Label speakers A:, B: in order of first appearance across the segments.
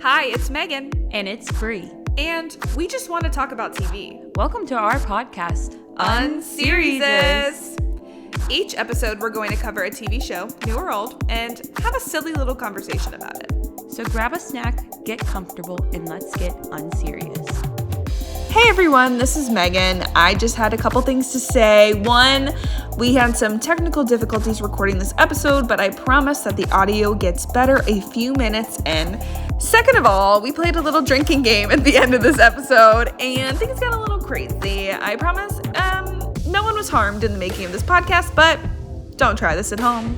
A: Hi, it's Megan.
B: And it's Bree.
A: And we just want to talk about TV.
B: Welcome to our podcast,
A: Unseriesous. Each episode, we're going to cover a TV show, new or old, and have a silly little conversation about it.
B: So grab a snack, get comfortable, and let's get unserious.
A: Hey everyone, this is Megan. I just had a couple things to say. One, we had some technical difficulties recording this episode, but I promise that the audio gets better a few minutes in. Second of all, we played a little drinking game at the end of this episode, and things got a little crazy. I promise, no one was harmed in the making of this podcast, but don't try this at home.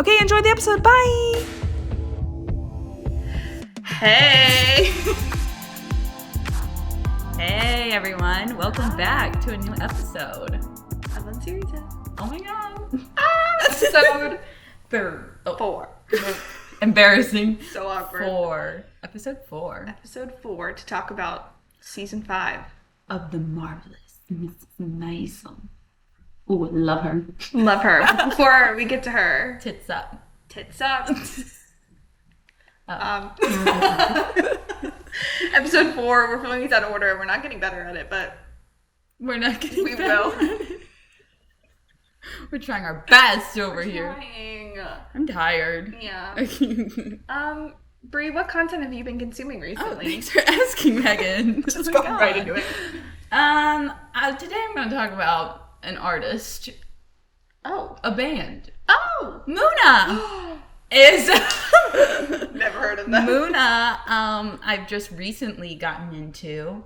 A: Okay, enjoy the episode. Bye! Hey!
B: Hey everyone, welcome back to a new episode
A: of Unseriesous.
B: Oh my god.
A: Episode
B: 4. Embarrassing.
A: So awkward.
B: Episode 4.
A: Episode 4 to talk about season 5
B: of the marvelous Mrs. Maisel. Ooh, love her.
A: Love her. Before we get to her,
B: Tits up.
A: Episode 4, we're filming these out of order. We're not getting better at it, but
B: we're not getting
A: we
B: better.
A: will.
B: We're trying our best over here.
A: Trying.
B: I'm tired.
A: Yeah. Bree, what content have you been consuming recently?
B: Oh, thanks for asking, Megan.
A: Just go right into it.
B: Today I'm going to talk about an artist.
A: Oh.
B: A band.
A: Oh.
B: Muna is.
A: Never heard of them.
B: Muna, I've just recently gotten into,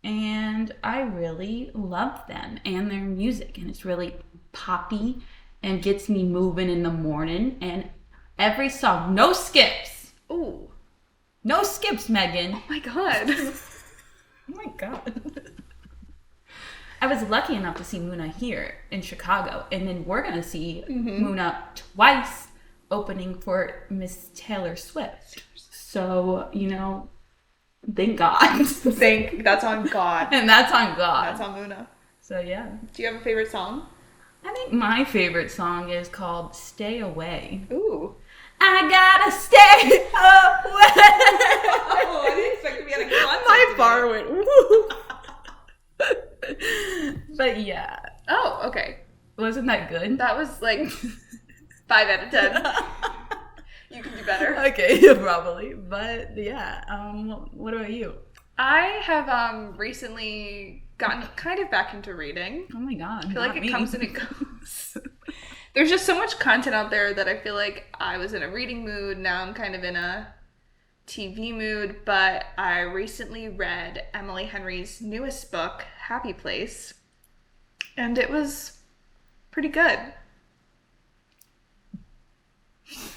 B: and I really love them and their music, and it's really poppy and gets me moving in the morning. And every song, no skips.
A: Ooh.
B: No skips, Megan.
A: Oh my god.
B: Oh my god. I was lucky enough to see Muna here in Chicago, and then we're going to see Muna twice opening for Miss Taylor Swift. So, thank God.
A: That's on God.
B: And that's on God.
A: That's on Muna.
B: So, yeah.
A: Do you have a favorite song?
B: I think my favorite song is called Stay Away.
A: Ooh.
B: I gotta stay away.
A: Oh, I didn't expect to be at a concert.
B: My bar went, woo. But yeah.
A: Oh, okay.
B: Wasn't that good?
A: That was like 5 out of 10. You can do better.
B: Okay, probably. But yeah, what about you?
A: I have recently gotten kind of back into reading.
B: Oh my god.
A: I feel like it comes and it goes. There's just so much content out there that I feel like I was in a reading mood. Now I'm kind of in a TV mood. But I recently read Emily Henry's newest book, Happy Place. And it was pretty good.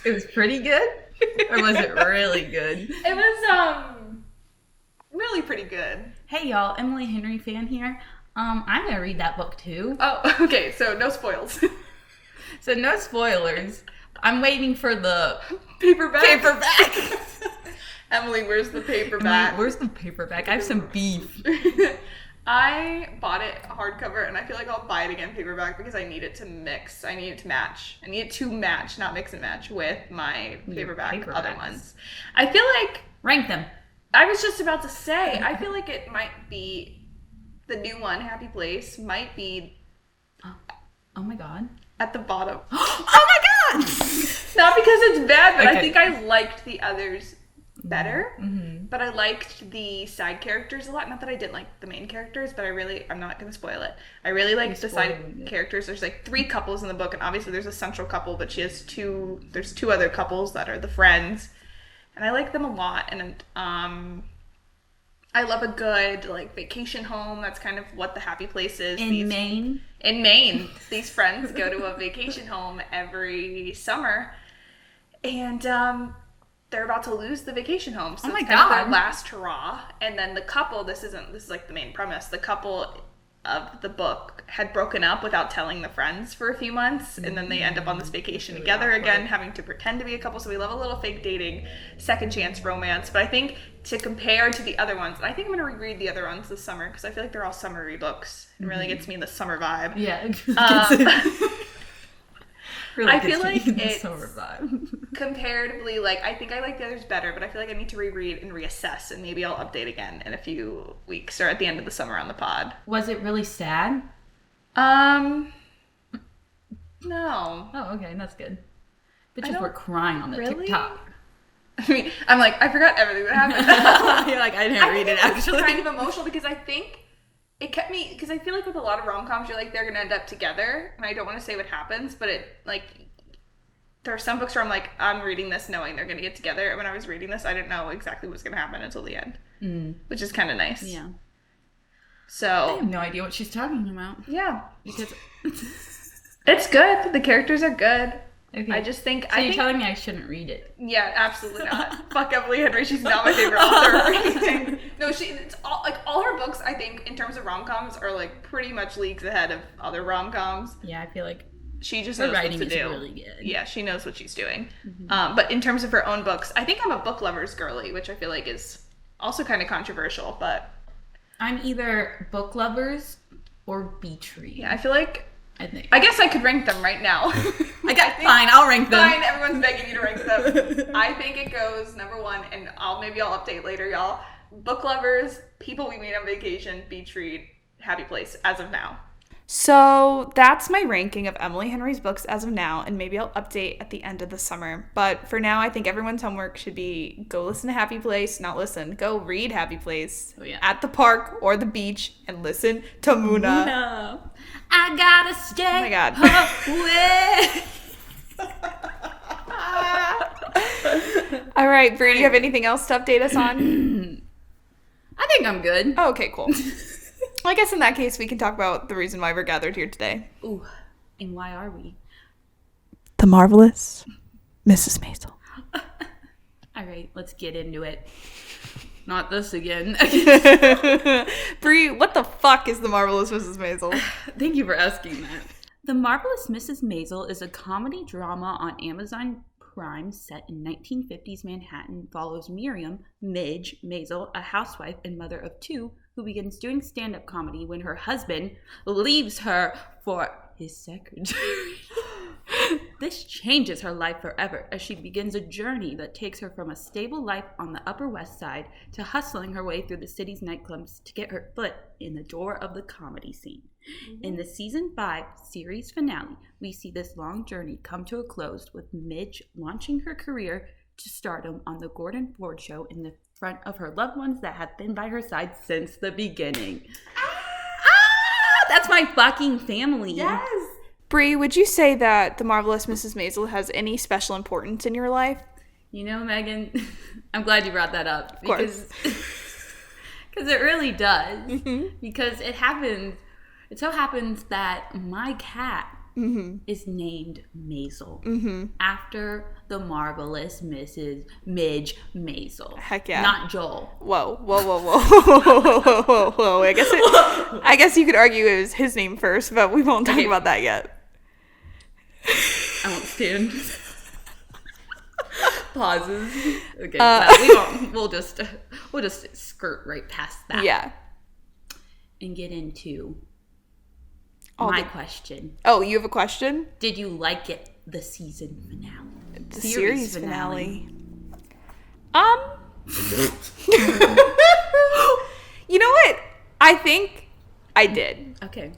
B: It was pretty good? Or was it really good?
A: It was really pretty good.
B: Hey y'all, Emily Henry fan here. I'm gonna read that book too.
A: Oh, okay, so no spoils.
B: So no spoilers. I'm waiting for the
A: paperback. Emily, where's the paperback?
B: Where's the paperback? I have some beef.
A: I bought it hardcover, and I feel like I'll buy it again paperback because I need it to mix. I need it to match. I need it to match, not mix and match, with my paperback other ones. I feel like...
B: Rank them.
A: I was just about to say, I feel like it might be... The new one, Happy Place, might be...
B: Oh my god.
A: At the bottom.
B: Oh my god!
A: Not because it's bad, but
B: okay.
A: I think I liked the others better.
B: Mm-hmm.
A: But I liked the side characters a lot. Not that I didn't like the main characters, but I'm not going to spoil it. I really liked the side characters. There's like 3 couples in the book, and obviously there's a central couple, but there's 2 other couples that are the friends. And I like them a lot. And I love a good like vacation home. That's kind of what the Happy Place is.
B: In Maine?
A: In Maine. These friends go to a vacation home every summer. And they're about to lose the vacation home. So it's kind of their last hurrah. And then the couple, this is like the main premise. The couple of the book had broken up without telling the friends for a few months. And then they end up on this vacation together again, having to pretend to be a couple. So we love a little fake dating, second chance romance. But I think to compare to the other ones, and I think I'm going to reread the other ones this summer because I feel like they're all summery books. It really gets me in the summer vibe.
B: Yeah. Really
A: I feel like
B: it's
A: it's comparatively, like, I think I like the others better, but I feel like I need to reread and reassess, and maybe I'll update again in a few weeks or at the end of the summer on the pod.
B: Was it really sad?
A: No.
B: Oh, okay, that's good. Bitches were crying on the TikTok.
A: I mean, I'm like, I forgot everything that happened.
B: You're like, I didn't read it actually.
A: It's kind of emotional because I think it kept me, because I feel like with a lot of rom-coms, you're like, they're going to end up together, and I don't want to say what happens, but it, like, there are some books where I'm like, I'm reading this knowing they're going to get together, and when I was reading this, I didn't know exactly what was going to happen until the end, which is kind of nice.
B: Yeah.
A: So.
B: I have no idea what she's talking about.
A: Yeah.
B: Because
A: it's good. The characters are good.
B: Okay.
A: I just think...
B: So you're telling me I shouldn't read it?
A: Yeah, absolutely not. Fuck Emily Henry. She's not my favorite author. No, it's all, like, all her books, I think, in terms of rom-coms, are, like, pretty much leagues ahead of other rom-coms.
B: Yeah, I feel like
A: she just knows what to do.
B: Really good.
A: Yeah, she knows what she's doing. But in terms of her own books, I think I'm a book lover's girly, which I feel like is also kind of controversial, but...
B: I'm either book lovers or beach read.
A: Yeah, I feel like...
B: I
A: guess I could rank them right now.
B: Fine, I'll rank them.
A: Fine, everyone's begging you to rank them. I think it goes number 1, and maybe I'll update later, y'all. Book lovers, people we meet on vacation, beach read, happy place, as of now. So that's my ranking of Emily Henry's books as of now, and maybe I'll update at the end of the summer. But for now, I think everyone's homework should be go listen to Happy Place, go read Happy Place at the park or the beach and listen to Muna.
B: I gotta stay.
A: Oh my God. All right, Brie, do you have anything else to update us on?
B: I think I'm good.
A: Oh, okay, cool. Well, I guess in that case, we can talk about the reason why we're gathered here today.
B: Ooh, and why are we?
A: The marvelous Mrs. Maisel.
B: All right, let's get into it. Not this again.
A: Brie, what the fuck is The Marvelous Mrs. Maisel?
B: Thank you for asking that. The Marvelous Mrs. Maisel is a comedy drama on Amazon Prime set in 1950s Manhattan. Follows Miriam, Midge, Maisel, a housewife and mother of 2, who begins doing stand-up comedy when her husband leaves her for his secretary. This changes her life forever as she begins a journey that takes her from a stable life on the Upper West Side to hustling her way through the city's nightclubs to get her foot in the door of the comedy scene. In the season 5 series finale, we see this long journey come to a close with Midge launching her career to stardom on the Gordon Ford Show in the front of her loved ones that have been by her side since the beginning. That's my fucking family.
A: Yes. Brie, would you say that The Marvelous Mrs. Maisel has any special importance in your life?
B: You know, Megan, I'm glad you brought that up.
A: Of course.
B: Because it really does. Because it so happens that my cat is named Maisel after the marvelous Mrs. Midge Maisel.
A: Heck yeah.
B: Not Joel.
A: Whoa. I guess you could argue it was his name first, but we won't talk about that yet.
B: I won't stand. Pauses. Okay, we won't. We'll just skirt right past that.
A: Yeah.
B: And get into my question.
A: Oh, you have a question?
B: Did you like it? The season finale.
A: The series finale. You know what? I think I did.
B: Okay.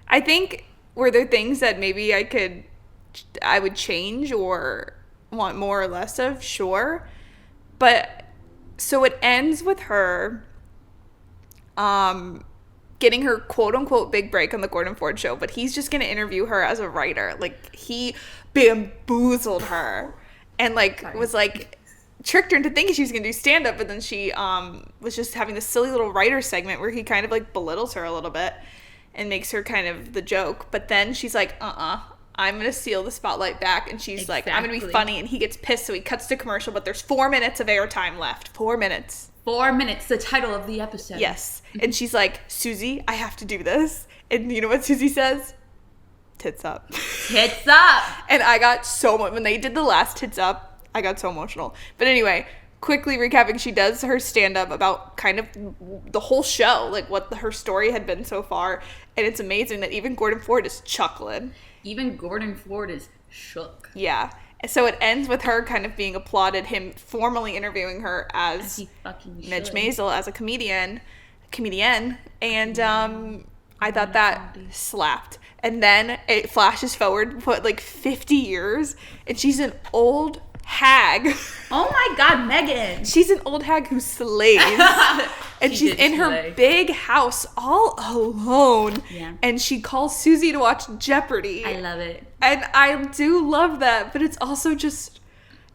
A: I think were there things that maybe I would change or want more or less of? Sure. But so it ends with her getting her quote-unquote big break on the Gordon Ford Show, but he's just going to interview her as a writer. Like, he bamboozled her and, was, tricked her into thinking she was going to do stand-up, but then she was just having this silly little writer segment where he kind of, belittles her a little bit and makes her kind of the joke. But then she's like, I'm going to steal the spotlight back. And she's like, I'm going to be funny. And he gets pissed, so he cuts to commercial, but there's 4 minutes of airtime left. 4 minutes.
B: 4 minutes, the title of the episode.
A: Yes. And she's like, Susie, I have to do this. And you know what Susie says? Tits up.
B: Tits up.
A: And I got so much, when they did the last tits up, I got so emotional. But anyway, quickly recapping, she does her stand-up about kind of the whole show, what her story had been so far. And it's amazing that even Gordon Ford is chuckling.
B: Even Gordon Ford is shook.
A: Yeah. So it ends with her kind of being applauded, him formally interviewing her as Midge Maisel, as a comedian, and I thought that slapped. And then it flashes forward, like 50 years, and she's an old hag.
B: Oh my God, Megan!
A: She's an old hag who slays. And she's in her big house all alone. Yeah. And she calls Susie to watch Jeopardy.
B: I love it.
A: And I do love that, but it's also just,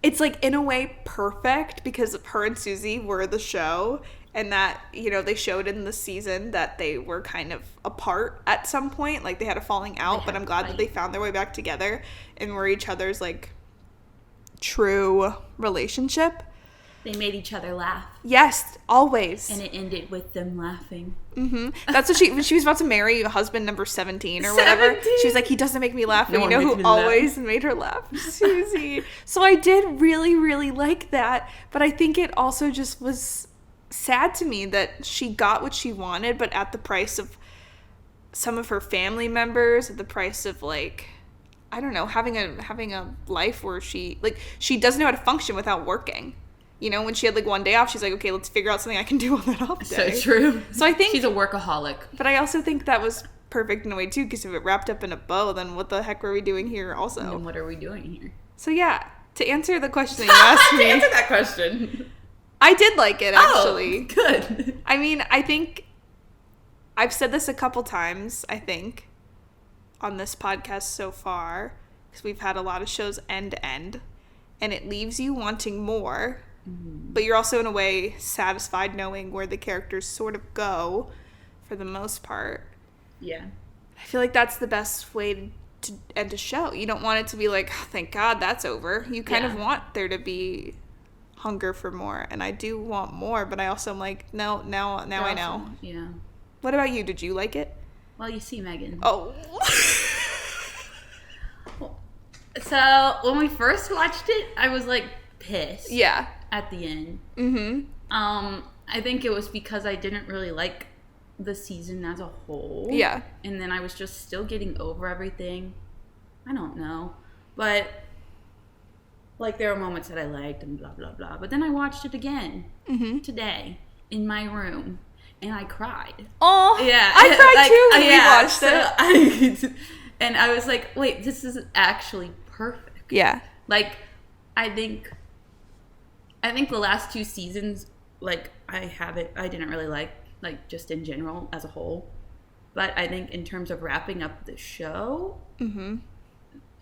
A: it's like in a way perfect because her and Susie were the show, and that, you know, they showed in the season that they were kind of apart at some point, like they had a falling out, but I'm glad that they found their way back together and were each other's like true relationship.
B: They made each other laugh.
A: Yes, always.
B: And it ended with them laughing.
A: Mm-hmm. That's what when she was about to marry husband number 17 or whatever. She was like, he doesn't make me laugh. But you know who always made her laugh? Susie. So I did really, really like that. But I think it also just was sad to me that she got what she wanted, but at the price of some of her family members, at the price of like, I don't know, having a life where she doesn't know how to function without working. You know, when she had like one day off, she's like, okay, let's figure out something I can do on that off day.
B: So true.
A: So I think
B: she's a workaholic.
A: But I also think that was perfect in a way too, because if it wrapped up in a bow, then what the heck were we doing here also?
B: And then what are we doing here?
A: So yeah, to answer the question that you asked me.
B: To answer that question.
A: I did like it, actually.
B: Oh, good.
A: I mean, I think I've said this a couple times, I think, on this podcast so far, because we've had a lot of shows end to end, and it leaves you wanting more. But you're also in a way satisfied knowing where the characters sort of go for the most part.
B: Yeah.
A: I feel like that's the best way to end a show. You don't want it to be like, oh, thank God that's over. You kind of want there to be hunger for more. And I do want more, but I also am like, no, now I know.
B: Yeah.
A: What about you? Did you like it?
B: Well, you see, Megan.
A: Oh.
B: So when we first watched it, I was like pissed.
A: Yeah.
B: At the end.
A: Mm-hmm.
B: I think it was because I didn't really like the season as a whole.
A: Yeah.
B: And then I was just still getting over everything. I don't know. But, like, there were moments that I liked and blah, blah, blah. But then I watched it again today in my room. And I cried.
A: Oh,
B: yeah.
A: I cried too when we watched it.
B: And I was like, wait, this is actually perfect.
A: Yeah.
B: Like, I think the last two seasons, like, I didn't really like just in general as a whole. But I think in terms of wrapping up the show,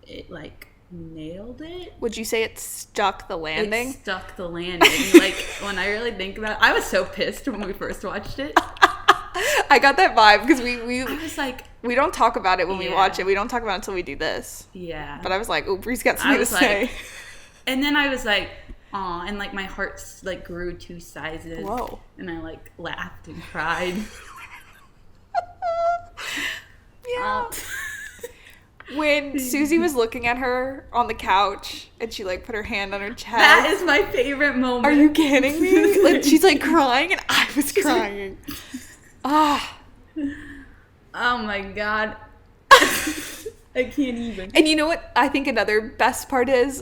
B: it, like, nailed it.
A: Would you say it stuck the landing?
B: It stuck the landing. Like, when I really think about it, I was so pissed when we first watched it.
A: I got that vibe because I
B: was like,
A: we don't talk about it when we watch it. We don't talk about it until we do this.
B: Yeah.
A: But I was like, oh, Bree's got something to say.
B: And then I was like, aw, and like my heart like grew 2 sizes.
A: Whoa.
B: And I like laughed and cried.
A: Yeah. When Susie was looking at her on the couch and she like put her hand on her chest.
B: That is my favorite moment.
A: Are you kidding me? Like she's like crying and I was crying. Ah.
B: Oh my God. I can't even.
A: And you know what I think another best part is?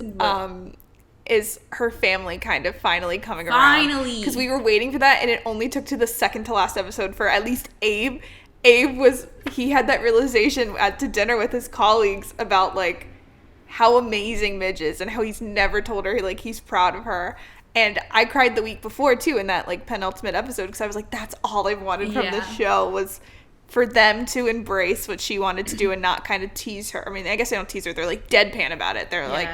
A: Is her family kind of finally coming around.
B: Finally.
A: Because we were waiting for that and it only took to the second to last episode for at least Abe. He had that realization at dinner with his colleagues about like how amazing Midge is and how he's never told her like he's proud of her. And I cried the week before too in that like penultimate episode because I was like, that's all I wanted from the show was for them to embrace what she wanted to do and not kind of tease her. I mean, I guess they don't tease her. They're like deadpan about it. They're like,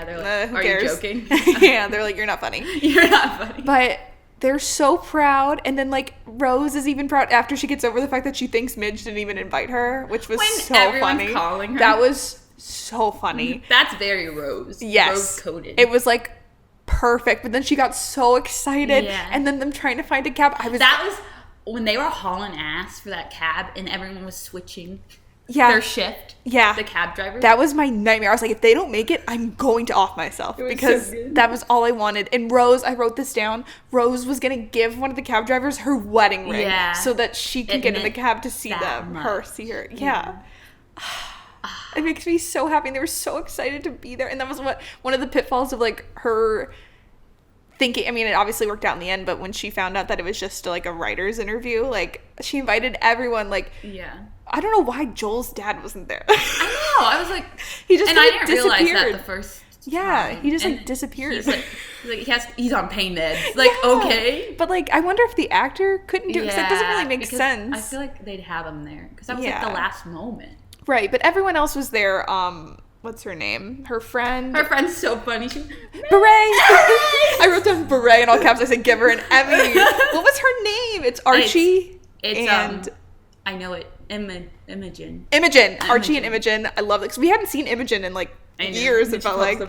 A: who cares?
B: Are you joking?
A: Yeah, they're like, you're not funny.
B: You're not funny.
A: But they're so proud. And then like Rose is even proud after she gets over the fact that she thinks Midge didn't even invite her, which was so funny.
B: Calling her.
A: That was so funny.
B: That's very Rose.
A: Yes.
B: Rose coded.
A: It was like perfect. But then she got so excited. Yeah. And then them trying to find a cab.
B: That was when they were hauling ass for that cab and everyone was switching their shift. Yeah. The cab driver.
A: That was my nightmare. I was like, if they don't make it, I'm going to off myself. Because that was all I wanted. And Rose, I wrote this down, Rose was going to give one of the cab drivers her wedding ring so that she could get in the cab to see them. See her. Yeah.
C: It makes me so happy. And they were so excited to be there. And that was one of the pitfalls of like her thinking. I mean, it obviously worked out in the end, but when she found out that it was just like a writer's interview, like she invited everyone. Like, I don't know why Joel's dad wasn't there.
B: I know. I was like,
C: he just
B: I didn't realize that the first.
C: He just like disappeared.
B: He's on pain meds. Like, okay,
C: but like I wonder if the actor couldn't do it because that doesn't really make sense.
B: I feel like they'd have him there because that was like the last moment.
C: Right, but everyone else was there. What's her name? Her friend.
B: Her friend's so funny.
C: Beret. I wrote down Beret in all caps. I said, give her an Emmy. What was her name? It's Archie.
B: It's I know it. Imogen.
C: Archie and Imogen. I love it because we hadn't seen Imogen in like years. It felt like.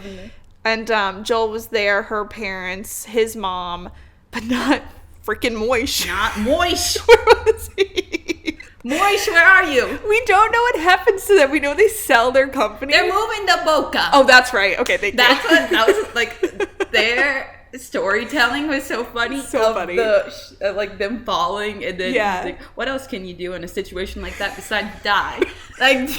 C: And Joel was there. Her parents, his mom, but not freaking Moish.
B: Not Moish.
C: Where was he?
B: Moish, where are you?
C: We don't know what happens to them. We know they sell their company.
B: They're moving to Boca.
C: Oh, that's right. Okay, thank you.
B: That was like their storytelling was so funny.
C: So funny.
B: Like them falling and then like, what else can you do in a situation like that besides die? Like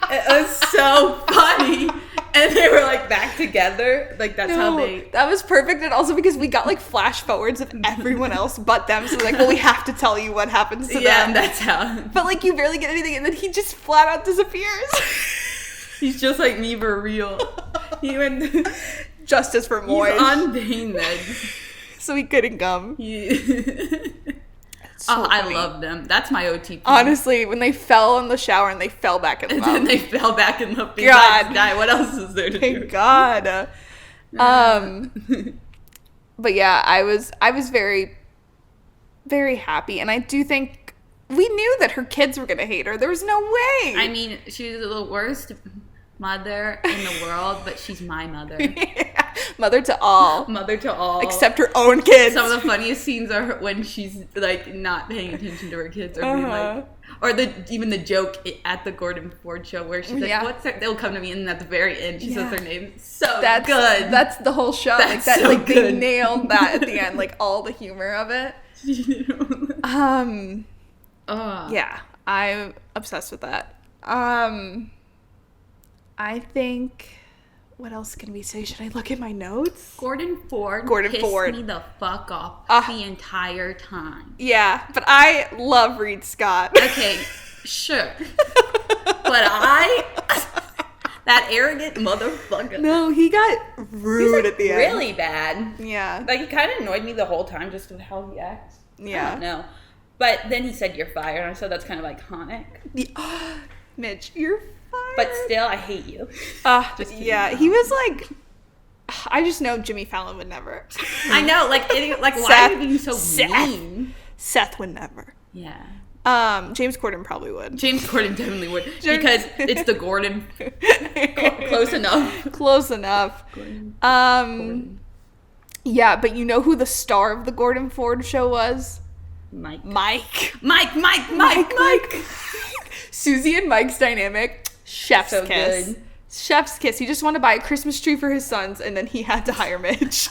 B: it was so funny. And they were like back together. Like that's how they.
C: That was perfect, and also because we got like flash forwards of everyone else but them. So like, well, we have to tell you what happens to them.
B: Yeah, and that's how.
C: But like, you barely get anything, and then he just flat out disappears.
B: He's just like me for real. He went
C: justice for Moy.
B: He's on pain meds,
C: so he couldn't come. So
B: I love them. That's my OTP.
C: Honestly, when they fell in the shower and they fell back in love.
B: And then they fell back in love.
C: God.
B: Die. What else is there to do?
C: Thank God. But yeah, I was very, very happy. And I do think we knew that her kids were going to hate her. There was no way.
B: I mean, she was the worst mother in the world, but she's my mother.
C: Mother to all.
B: Mother to all.
C: Except her own kids.
B: Some of the funniest scenes are when she's like not paying attention to her kids, or being like, or even the joke at the Gordon Ford show where she's like, "What's their?" They'll come to me, and at the very end, she says their name. That's good.
C: That's the whole show.
B: That's
C: like that.
B: So
C: like
B: good.
C: They nailed that at the end. Like all the humor of it. Yeah, I'm obsessed with that. I think. What else can we say? Should I look at my notes?
B: Gordon Ford pissed me the fuck off the entire time.
C: Yeah, but I love Reed Scott.
B: Okay, sure. But that arrogant motherfucker.
C: No, he got rude at the end.
B: Really bad.
C: Yeah.
B: Like, he kind of annoyed me the whole time just with how he acts.
C: Yeah.
B: I don't know. But then he said, "You're fired." And I said, that's kind of iconic.
C: Midge, you're fired.
B: But still, I hate you.
C: He was like, I just know Jimmy Fallon would never.
B: I know, like why are you being so mean?
C: Seth would never.
B: Yeah.
C: James Corden probably would.
B: James Corden definitely would because it's the Gordon. Close enough.
C: Close enough. Gordon. Yeah, but you know who the star of the Gordon Ford show was?
B: Mike.
C: Susie and Mike's dynamic. Chef's kiss.
B: Good.
C: Chef's kiss. He just wanted to buy a Christmas tree for his sons, and then he had to hire Midge.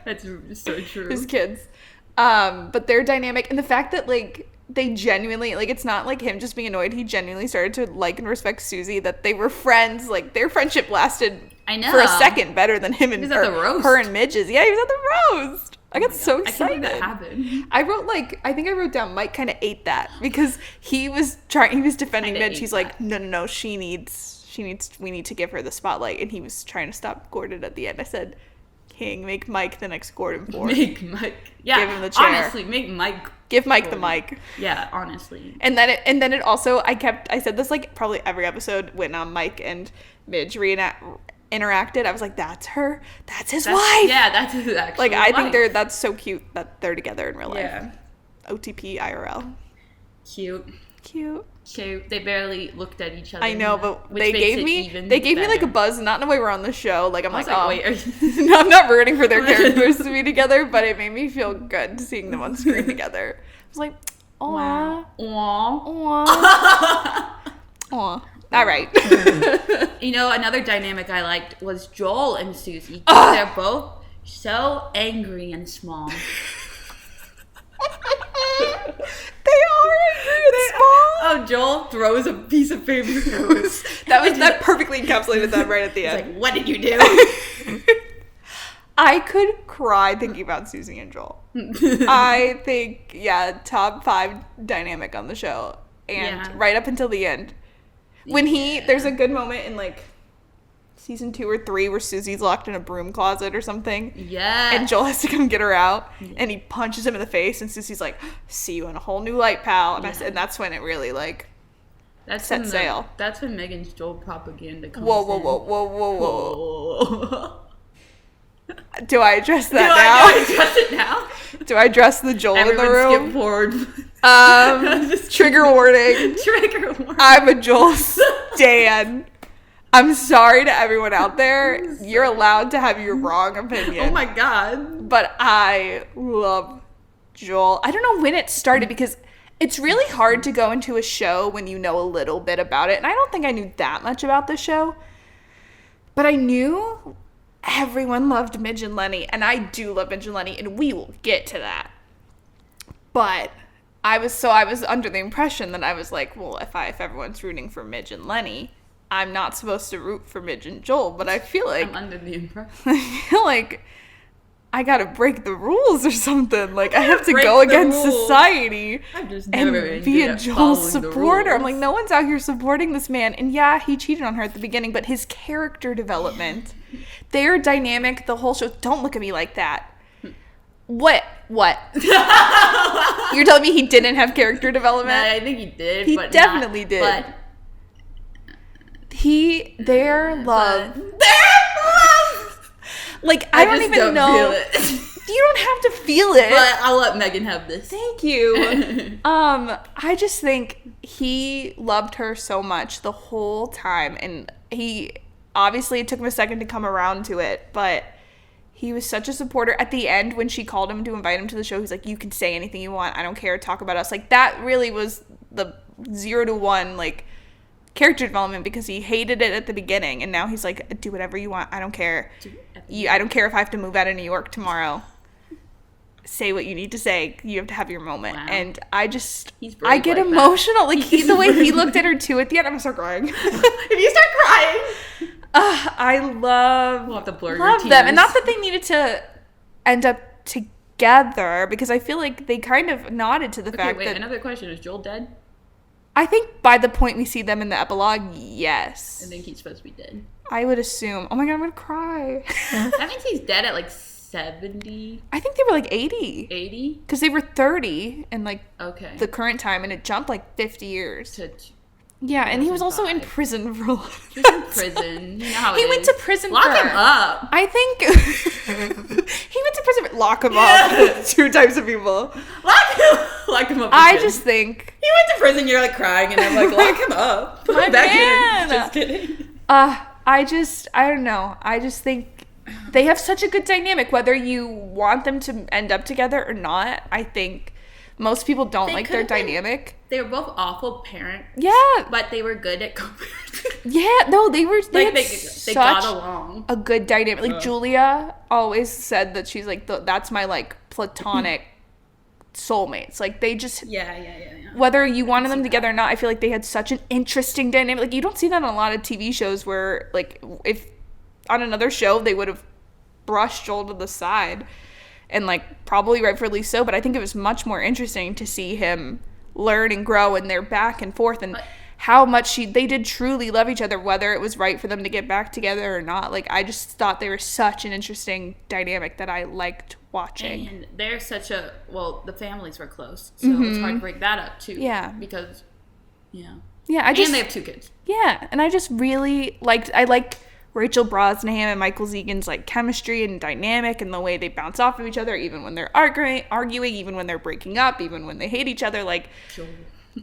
B: That's so true.
C: His kids. But their dynamic, and the fact that, like, they genuinely, like, it's not like him just being annoyed. He genuinely started to like and respect Susie, that they were friends. Like, their friendship lasted for a second better than him and her and Midge's. Yeah, he was at the roast. I got so excited.
B: I can't believe that happened.
C: I think I wrote down Mike kind of ate that because he was defending Midge. He's like, no, we need to give her the spotlight. And he was trying to stop Gordon at the end. I said, King, make Mike the next Gordon Ford.
B: Make Mike. Yeah.
C: Give him the chair.
B: Honestly, make Mike.
C: Give Mike the mic.
B: Yeah, honestly.
C: And then it also, I said this like probably every episode when Mike and Midge interacted. I was like, that's his wife.
B: Yeah, that's his actual
C: like I
B: wife.
C: think that's so cute that they're together in real life.
B: Yeah.
C: OTP IRL.
B: Cute. They barely looked at each other.
C: I know, but they gave me like a buzz, not in the way we're on the show. Like I'm like, oh,
B: wait,
C: no, I'm not rooting for their characters to be together, but it made me feel good seeing them on screen together. I was like, aw, aw. All right.
B: You know, another dynamic I liked was Joel and Susie. They're both so angry and small.
C: They are angry and small.
B: how Joel throws a piece of paper.
C: that perfectly encapsulated that right at the end.
B: Like, what did you do?
C: I could cry thinking about Susie and Joel. I think, yeah, top 5 dynamic on the show. And right up until the end. When there's a good moment in like season 2 or 3 where Susie's locked in a broom closet or something.
B: Yeah.
C: And Joel has to come get her out. And he punches him in the face. And Susie's like, see you in a whole new light, pal. And, and that's when it really like set sail.
B: That's when Megan's Joel propaganda comes
C: Whoa. Do I address that
B: now? Do I address it now?
C: Do I address the Joel in the room?
B: Skip forward.
C: Trigger warning.
B: Trigger warning.
C: I'm a Joel stan. I'm sorry to everyone out there. You're allowed to have your wrong opinion.
B: Oh my god.
C: But I love Joel. I don't know when it started because it's really hard to go into a show when you know a little bit about it. And I don't think I knew that much about the show. But I knew everyone loved Midge and Lenny. And I do love Midge and Lenny. And we will get to that. But I was under the impression that I was like, well, if everyone's rooting for Midge and Lenny, I'm not supposed to root for Midge and Joel. But I feel like
B: I'm under the impression.
C: I feel like I gotta break the rules or something. Like I have to go against society and be a Joel supporter. I'm like, no one's out here supporting this man. And yeah, he cheated on her at the beginning, but his character development, their dynamic, the whole show. Don't look at me like that. What? You're telling me he didn't have character development?
B: No, I think he did.
C: He definitely did.
B: But
C: their love. Like, I don't even know. Feel it. You don't have to feel it.
B: But I'll let Megan have this.
C: Thank you. I just think he loved her so much the whole time. And obviously it took him a second to come around to it, but he was such a supporter. At the end, when she called him to invite him to the show, he's like, you can say anything you want. I don't care. Talk about us. Like, that really was the 0 to 1, like, character development, because he hated it at the beginning, and now he's like, do whatever you want. I don't care. I don't care if I have to move out of New York tomorrow. Say what you need to say. You have to have your moment. Wow. And I get emotional. Like, the way he looked at her too at the end, I'm gonna start crying.
B: If you start crying,
C: I love them, and not that they needed to end up together, because I feel like they kind of nodded to the fact that.
B: Another question: is Joel dead?
C: I think by the point we see them in the epilogue, yes.
B: I think he's supposed to be dead.
C: I would assume. Oh my god, I'm gonna cry.
B: That means he's dead at like 70.
C: I think they were like 80.
B: 80?
C: Because they were 30 in like
B: the
C: current time, and it jumped like 50 years.
B: Yeah,
C: and he was also in prison for a lot.
B: He was in prison. You know how
C: he went to prison
B: Lock him up.
C: I think he went to prison for lock him up. 2 types of people.
B: Lock him up.
C: I just think
B: he went to prison. You're like crying, and I'm like, lock him up. Put him back in. Just kidding.
C: I don't know. I just think they have such a good dynamic. Whether you want them to end up together or not, I think most people don't like their dynamic.
B: They were both awful parents.
C: Yeah.
B: But they were good at co-parenting.
C: Yeah, no, they were. They
B: got along.
C: A good dynamic. Like, Julia always said that she's like, that's my, like, platonic soulmates. Like, they just.
B: Yeah.
C: Whether you wanted them together or not, I feel like they had such an interesting dynamic. Like, you don't see that on a lot of TV shows where, like, if on another show they would have brushed Joel to the side. And, like, probably rightfully so, but I think it was much more interesting to see him learn and grow, and their back and forth, and how much they did truly love each other, whether it was right for them to get back together or not. Like, I just thought they were such an interesting dynamic that I liked watching.
B: And they're such the families were close, so it's hard to break that up, too.
C: Yeah.
B: Because,
C: and
B: they have 2 kids.
C: Yeah, and I just really liked Rachel Brosnahan and Michael Zegan's, like, chemistry and dynamic, and the way they bounce off of each other, even when they're arguing, even when they're breaking up, even when they hate each other. Like,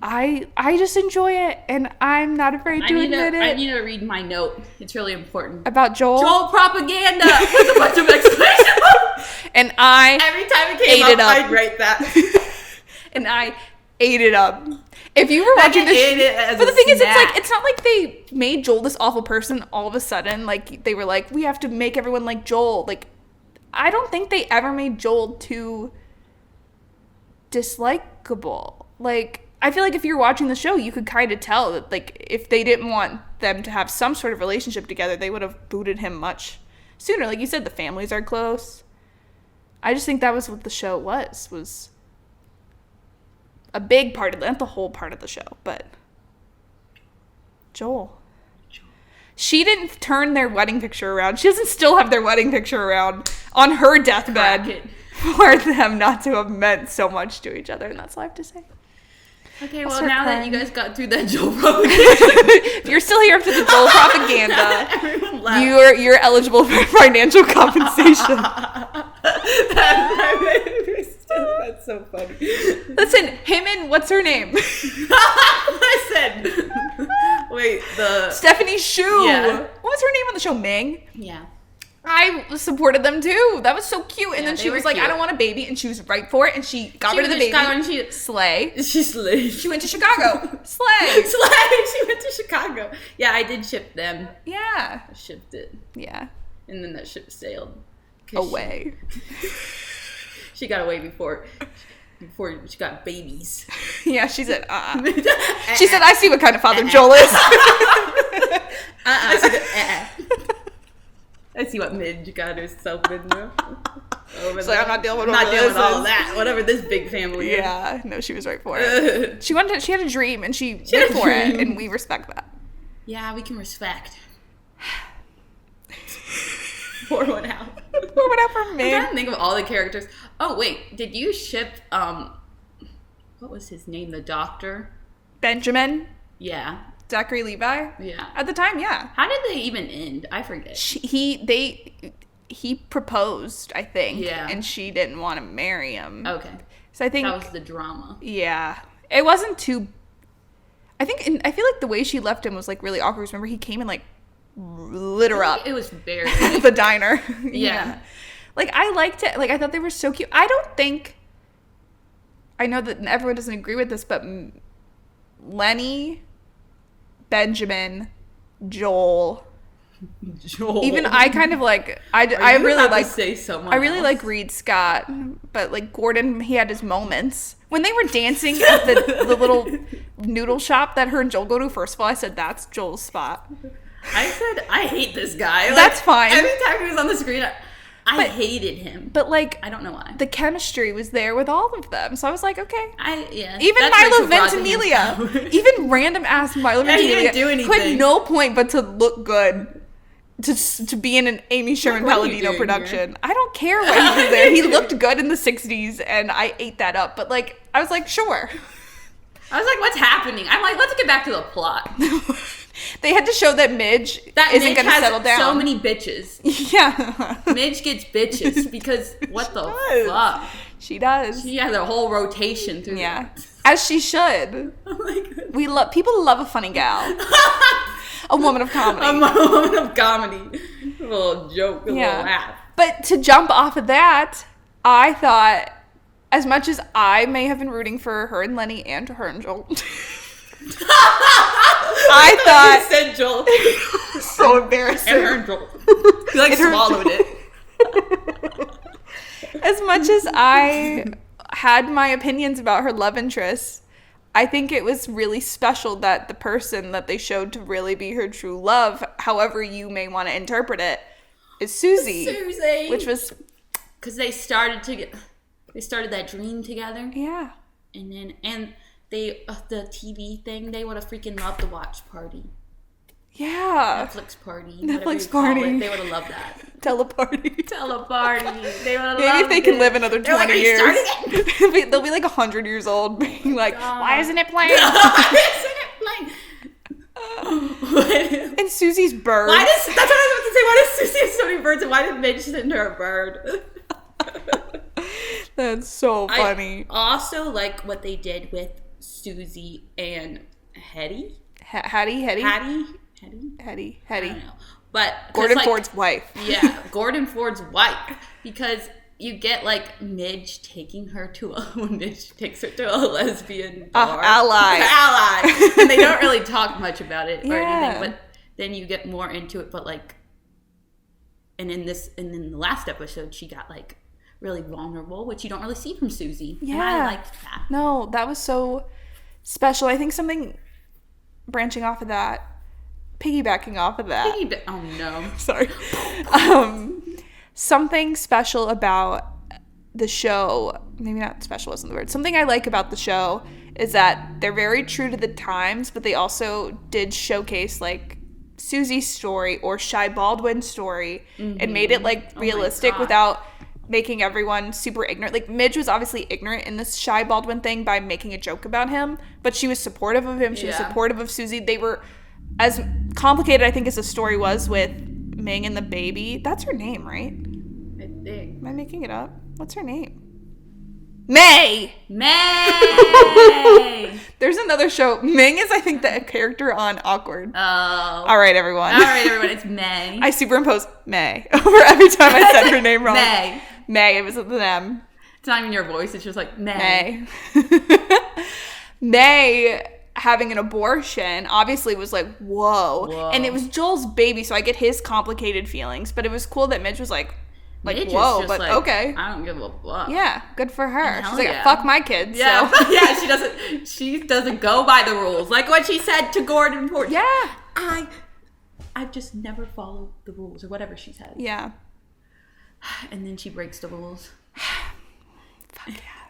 C: I just enjoy it, and I'm not afraid to admit it.
B: I need to read my note. It's really important.
C: About Joel?
B: Joel propaganda with a bunch of exclamation marks.
C: And
B: every time it came up, I'd write that.
C: And I ate it up. If you were watching this, but the thing is, it's not like they made Joel this awful person all of a sudden. Like, they were like, we have to make everyone like Joel. Like, I don't think they ever made Joel too dislikable. Like, I feel like if you're watching the show, you could kind of tell that, like, if they didn't want them to have some sort of relationship together, they would have booted him much sooner. Like you said, the families are close. I just think that was what the show was a big part of it, not the whole part of the show, but Joel. She didn't turn their wedding picture around. She doesn't still have their wedding picture around on her deathbed for them not to have meant so much to each other, and that's all I have to say.
B: Okay, well, now that you guys got through that Joel propaganda.
C: If you're still here after the Joel propaganda, you're eligible for financial compensation.
B: That's so funny.
C: Listen, him and what's her name?
B: Listen. Wait,
C: Stephanie Shu.
B: Yeah.
C: What was her name on the show? Ming?
B: Yeah.
C: I supported them too. That was so cute. And then she was like,
B: cute.
C: I don't want a baby. And she was right for it. And she got rid of the baby.
B: And
C: Slay.
B: She slayed.
C: She went to Chicago. Slay.
B: She went to Chicago. Yeah, I did ship them.
C: Yeah.
B: I shipped it.
C: Yeah.
B: And then that ship sailed.
C: Away.
B: She got away before she got babies.
C: Yeah, she said, She said, I see what kind of father Joel is.
B: I see what midge got herself into.
C: She's like, I'm not dealing with
B: all that. Whatever this big family is.
C: Yeah, no, she was right for it. She had a dream, and she went for it, and we respect that.
B: Yeah, we can respect. Pour one out.
C: Pour one out for me.
B: I'm trying to think of all the characters. Oh, wait. Did you ship, what was his name? The doctor?
C: Benjamin?
B: Yeah.
C: Zachary Levi?
B: Yeah.
C: At the time, yeah.
B: How did they even end? I forget.
C: He proposed, I think.
B: Yeah.
C: And she didn't want to marry him.
B: Okay.
C: So I think
B: that was the drama.
C: Yeah. It wasn't too... I feel like the way she left him was, like, really awkward. Remember, he came and, like, lit her up.
B: It was very...
C: the diner.
B: Yeah.
C: Like, I liked it. Like, I thought they were so cute. I don't think... I know that everyone doesn't agree with this, but Lenny, Benjamin, Joel... Even I kind of like... I really like...
B: Say someone
C: I really
B: else?
C: like Reed Scott, but, like, Gordon, he had his moments. When they were dancing at the little noodle shop that her and Joel go to, first of all, I said, that's Joel's spot.
B: I said, I hate this guy. Like,
C: that's fine.
B: Every time he was on the screen, I hated him.
C: But, like...
B: I don't know why.
C: The chemistry was there with all of them. So I was like, okay. Even
B: That's
C: Milo Ventimiglia. Even random-ass Milo Ventimiglia.
B: He didn't do anything.
C: Who had no point but to look good. To be in an Amy Sherman Palladino production. Here? I don't care why he was there. He looked good in the 60s, and I ate that up. But, like, I was like, sure.
B: I was like, what's happening? I'm like, let's get back to the plot.
C: They had to show that Midge isn't going to settle down.
B: So many bitches.
C: Yeah.
B: Midge gets bitches because what the fuck?
C: She does.
B: She has a whole rotation through.
C: Yeah. As she should.
B: Oh my god.
C: People love a funny gal. A woman of comedy.
B: A woman of comedy. A little joke, a little laugh.
C: But to jump off of that, I thought, as much as I may have been rooting for her and Lenny and her and Joel, I thought
B: you said Joel.
C: So embarrassing.
B: And her and Joel. You like swallowed it.
C: As much as I had my opinions about her love interests, I think it was really special that the person that they showed to really be her true love, however you may want to interpret it, is Susie. Which was...
B: Because they started that dream together.
C: Yeah.
B: And they, the TV thing, they would have freaking loved the watch party.
C: Yeah.
B: Netflix party.
C: Netflix party.
B: They would have loved that.
C: Teleparty.
B: They would have
C: Maybe if they can live another 20 years.
B: Again.
C: They'll be like 100 years old being like, why isn't it playing? And Susie's bird.
B: That's what I was about to say. Why does Susie have so many birds and why did Midge send her a bird?
C: That's so funny.
B: I also like what they did with Susie and Hetty.
C: Hattie.
B: I don't know. But
C: Gordon Ford's wife.
B: Yeah, Gordon Ford's wife. Because you get like Midge taking her to Midge takes her to a lesbian bar.
C: Ally.
B: And they don't really talk much about it or anything, but then you get more into it. But like, and in the last episode, she got like really vulnerable, which you don't really see from Susie.
C: Yeah.
B: And I liked that.
C: No, that was so special, I think something branching off of that, piggybacking off of that.
B: Oh no.
C: Sorry. Something special about the show, maybe not special wasn't the word. Something I like about the show is that they're very true to the times, but they also did showcase like Susie's story or Shy Baldwin's story and made it like realistic without making everyone super ignorant. Like Midge was obviously ignorant in this Shy Baldwin thing by making a joke about him, but she was supportive of him. She was supportive of Susie. They were as complicated, I think, as the story was with Ming and the baby. That's her name, right?
B: I think.
C: Am I making it up? What's her name? May! There's another show. Ming is, I think, the character on Awkward.
B: Oh.
C: All right, everyone.
B: It's May.
C: I superimposed May over every time I said her name wrong. May. It was with an M.
B: It's not even your voice. It's just like May.
C: May having an abortion obviously was like, whoa. And it was Joel's baby, so I get his complicated feelings. But it was cool that Midge was like
B: Midge
C: whoa, but like, okay.
B: I don't give a fuck.
C: Yeah, good for her. She's like, fuck my kids.
B: Yeah,
C: so.
B: Yeah. She doesn't go by the rules. Like what she said to Gordon Ford.
C: Yeah.
B: I just never follow the rules or whatever she said.
C: Yeah.
B: And then she breaks the rules.
C: Fuck yeah.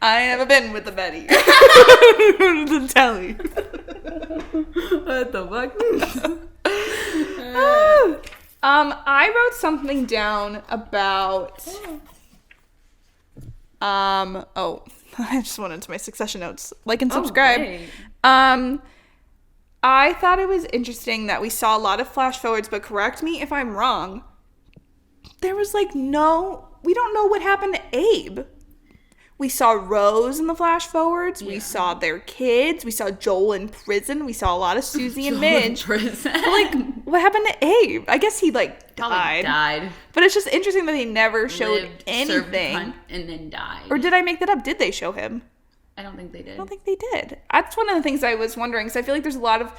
C: I ain't never been with the Betty. The telly.
B: What the fuck?
C: I wrote something down about I just went into my Succession notes. Like and subscribe. I thought it was interesting that we saw a lot of flash forwards, but correct me if I'm wrong. There was we don't know what happened to Abe. We saw Rose in the flash forwards. Yeah. We saw their kids. We saw Joel in prison. We saw a lot of Susie and Midge.
B: Joel in prison.
C: But, what happened to Abe? I guess he died. But it's just interesting that they never showed anything.
B: And then died.
C: Or did I make that up? Did they show him?
B: I don't think they did.
C: I don't think they did. That's one of the things I was wondering. Because I feel like there's a lot of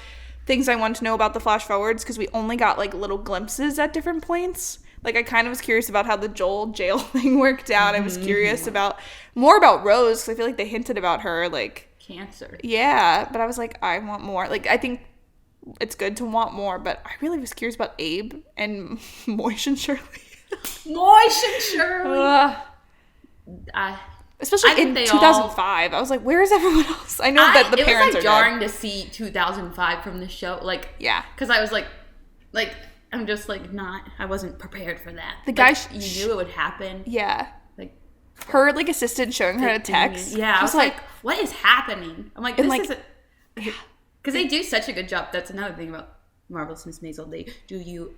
C: things I want to know about the flash forwards because we only got little glimpses at different points. I kind of was curious about how the Joel jail thing worked out. I was curious more about Rose because I feel like they hinted about her,
B: cancer.
C: Yeah, but I was like, I want more. I think it's good to want more, but I really was curious about Abe and Moish and Shirley. Especially in 2005. I was like, where is everyone else? I know that the parents are dead.
B: It was jarring to see 2005 from the show.
C: Yeah.
B: Because I was I'm just I wasn't prepared for that.
C: The guy,
B: you knew it would happen.
C: Yeah. Her assistant showing her how to text.
B: Yeah. I was like, what is happening? I'm like, this isn't. Because they do such a good job. That's another thing about Marvelous Miss Maisel. They do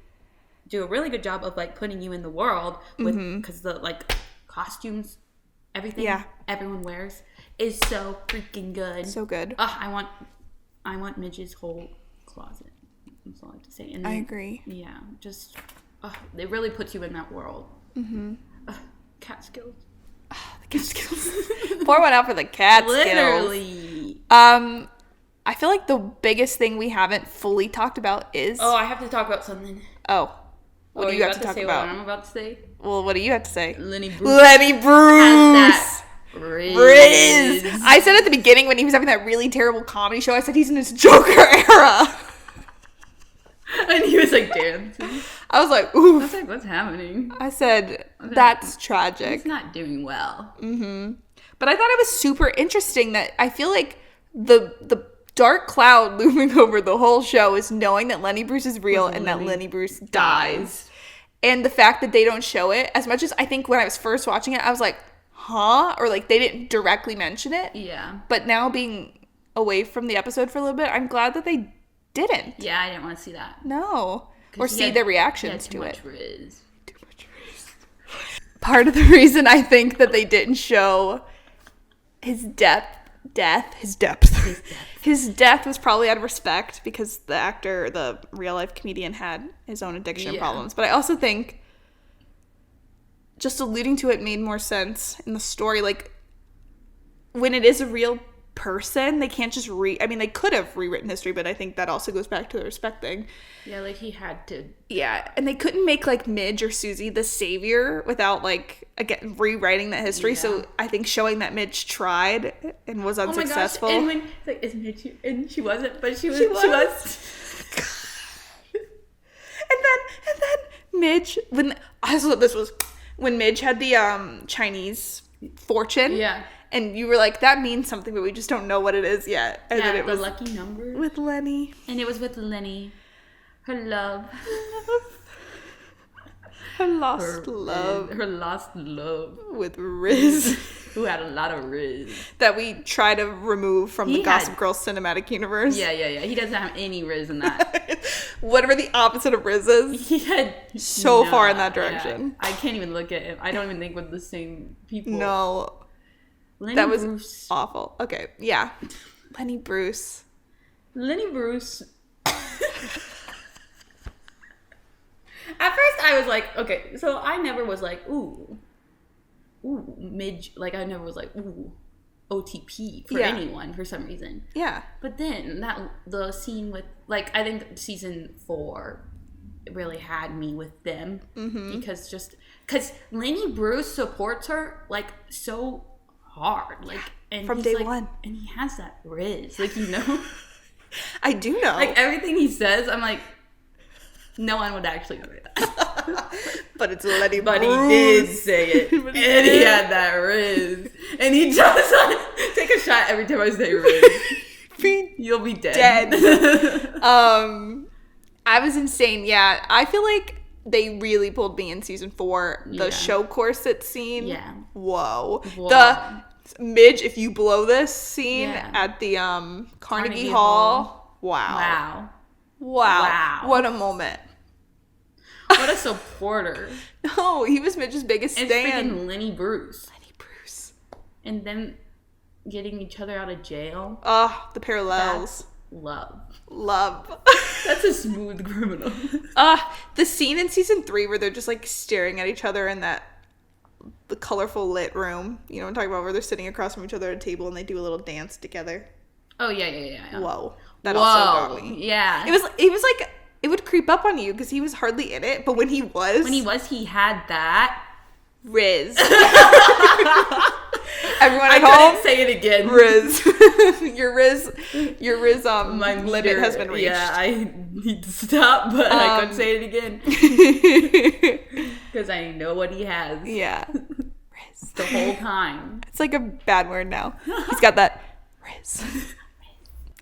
B: a really good job of putting you in the world with because the costumes, everything everyone wears is so freaking good.
C: So good.
B: I want Midge's whole closet. That's all I have to say. And then,
C: I agree.
B: Yeah, just it really puts you in that world. Catskills.
C: The Catskills. Pour one out for the Catskills.
B: Literally.
C: I feel like the biggest thing we haven't fully talked about is.
B: Oh, I have to talk about something.
C: Oh. What do you have to talk about?
B: What I'm about to say?
C: Well, what do you have to say?
B: Lenny Bruce.
C: Has that Riz. I said at the beginning when he was having that really terrible comedy show, I said he's in his Joker era.
B: And he was dancing.
C: I was like, ooh.
B: I was like, what's happening?
C: I said, that's tragic.
B: He's not doing well.
C: But I thought it was super interesting that I feel like the dark cloud looming over the whole show is knowing that Lenny Bruce is real and that Lenny Bruce dies. And the fact that they don't show it, as much as I think when I was first watching it, I was like, huh? Or they didn't directly mention it.
B: Yeah.
C: But now being away from the episode for a little bit, I'm glad that they didn't.
B: Yeah, I didn't want to see that.
C: No. Or see their reactions to it.
B: Too much Riz.
C: Part of the reason I think that they didn't show his depth was probably out of respect because the actor, the real life comedian, had his own addiction problems. But I also think just alluding to it made more sense in the story. When it is a real person. They can't just they could have rewritten history, but I think that also goes back to the respect thing.
B: Yeah, like he had to.
C: Yeah, and they couldn't make like Midge or Susie the savior without like again rewriting that history. Yeah. So I think showing that Midge tried and was unsuccessful.
B: Oh my gosh. And when like is Midge, and she wasn't, but she was. She was.
C: and then Midge when Midge had the Chinese fortune.
B: Yeah.
C: And you were like, that means something, but we just don't know what it is yet. And
B: yeah,
C: then it was
B: the lucky number.
C: with Lenny.
B: And it was with Lenny. Her love.
C: Her lost love.
B: Her lost love.
C: With Riz.
B: Who had a lot of Riz.
C: That we try to remove from the Gossip Girl cinematic universe.
B: Yeah. He doesn't have any Riz in that.
C: Whatever the opposite of Riz is.
B: He had
C: so far in that direction.
B: Yeah. I can't even look at him. I don't even think with the same people.
C: No.
B: Lenny
C: that was
B: Bruce.
C: Awful. Okay, yeah. Lenny Bruce.
B: At first I was like, okay, so I never was like, ooh, midge. Like I never was like, ooh, OTP for anyone for some reason.
C: Yeah.
B: But then the scene with, like, I think season 4 really had me with them. Mm-hmm. Because Lenny Bruce supports her, like, so hard. Like, and
C: from day
B: like,
C: one.
B: And he has that Riz. Like, you know?
C: I do know.
B: Like, everything he says, I'm like, no one would actually say that.
C: But it's Lenny Bruce.
B: But he did say it. And he had that Riz. And he just like, take a shot every time I say Riz. You'll be dead.
C: I was insane. Yeah. I feel like they really pulled me in season 4. The show corset scene.
B: Yeah.
C: Whoa. The Midge, if you blow this scene at the Carnegie Hall. Wow. What a moment.
B: What a supporter.
C: No, he was Midge's biggest stan.
B: And freaking Lenny Bruce. And them getting each other out of jail.
C: Oh, the parallels.
B: That's
C: love.
B: That's a smooth criminal.
C: The scene in season 3 where they're just like staring at each other in the colorful lit room. You know what I'm talking about, where they're sitting across from each other at a table and they do a little dance together.
B: Oh yeah.
C: Whoa. That also got me.
B: Yeah.
C: It was like, it would creep up on you because he was hardly in it, but when he was, he had that Riz. Everyone at home, I couldn't
B: say it again.
C: Riz. your Riz
B: my
C: limit has been reached.
B: Yeah, I need to stop, but I couldn't say it again. Because I know what he has.
C: Yeah. Riz.
B: The whole time.
C: It's like a bad word now. He's got that Riz.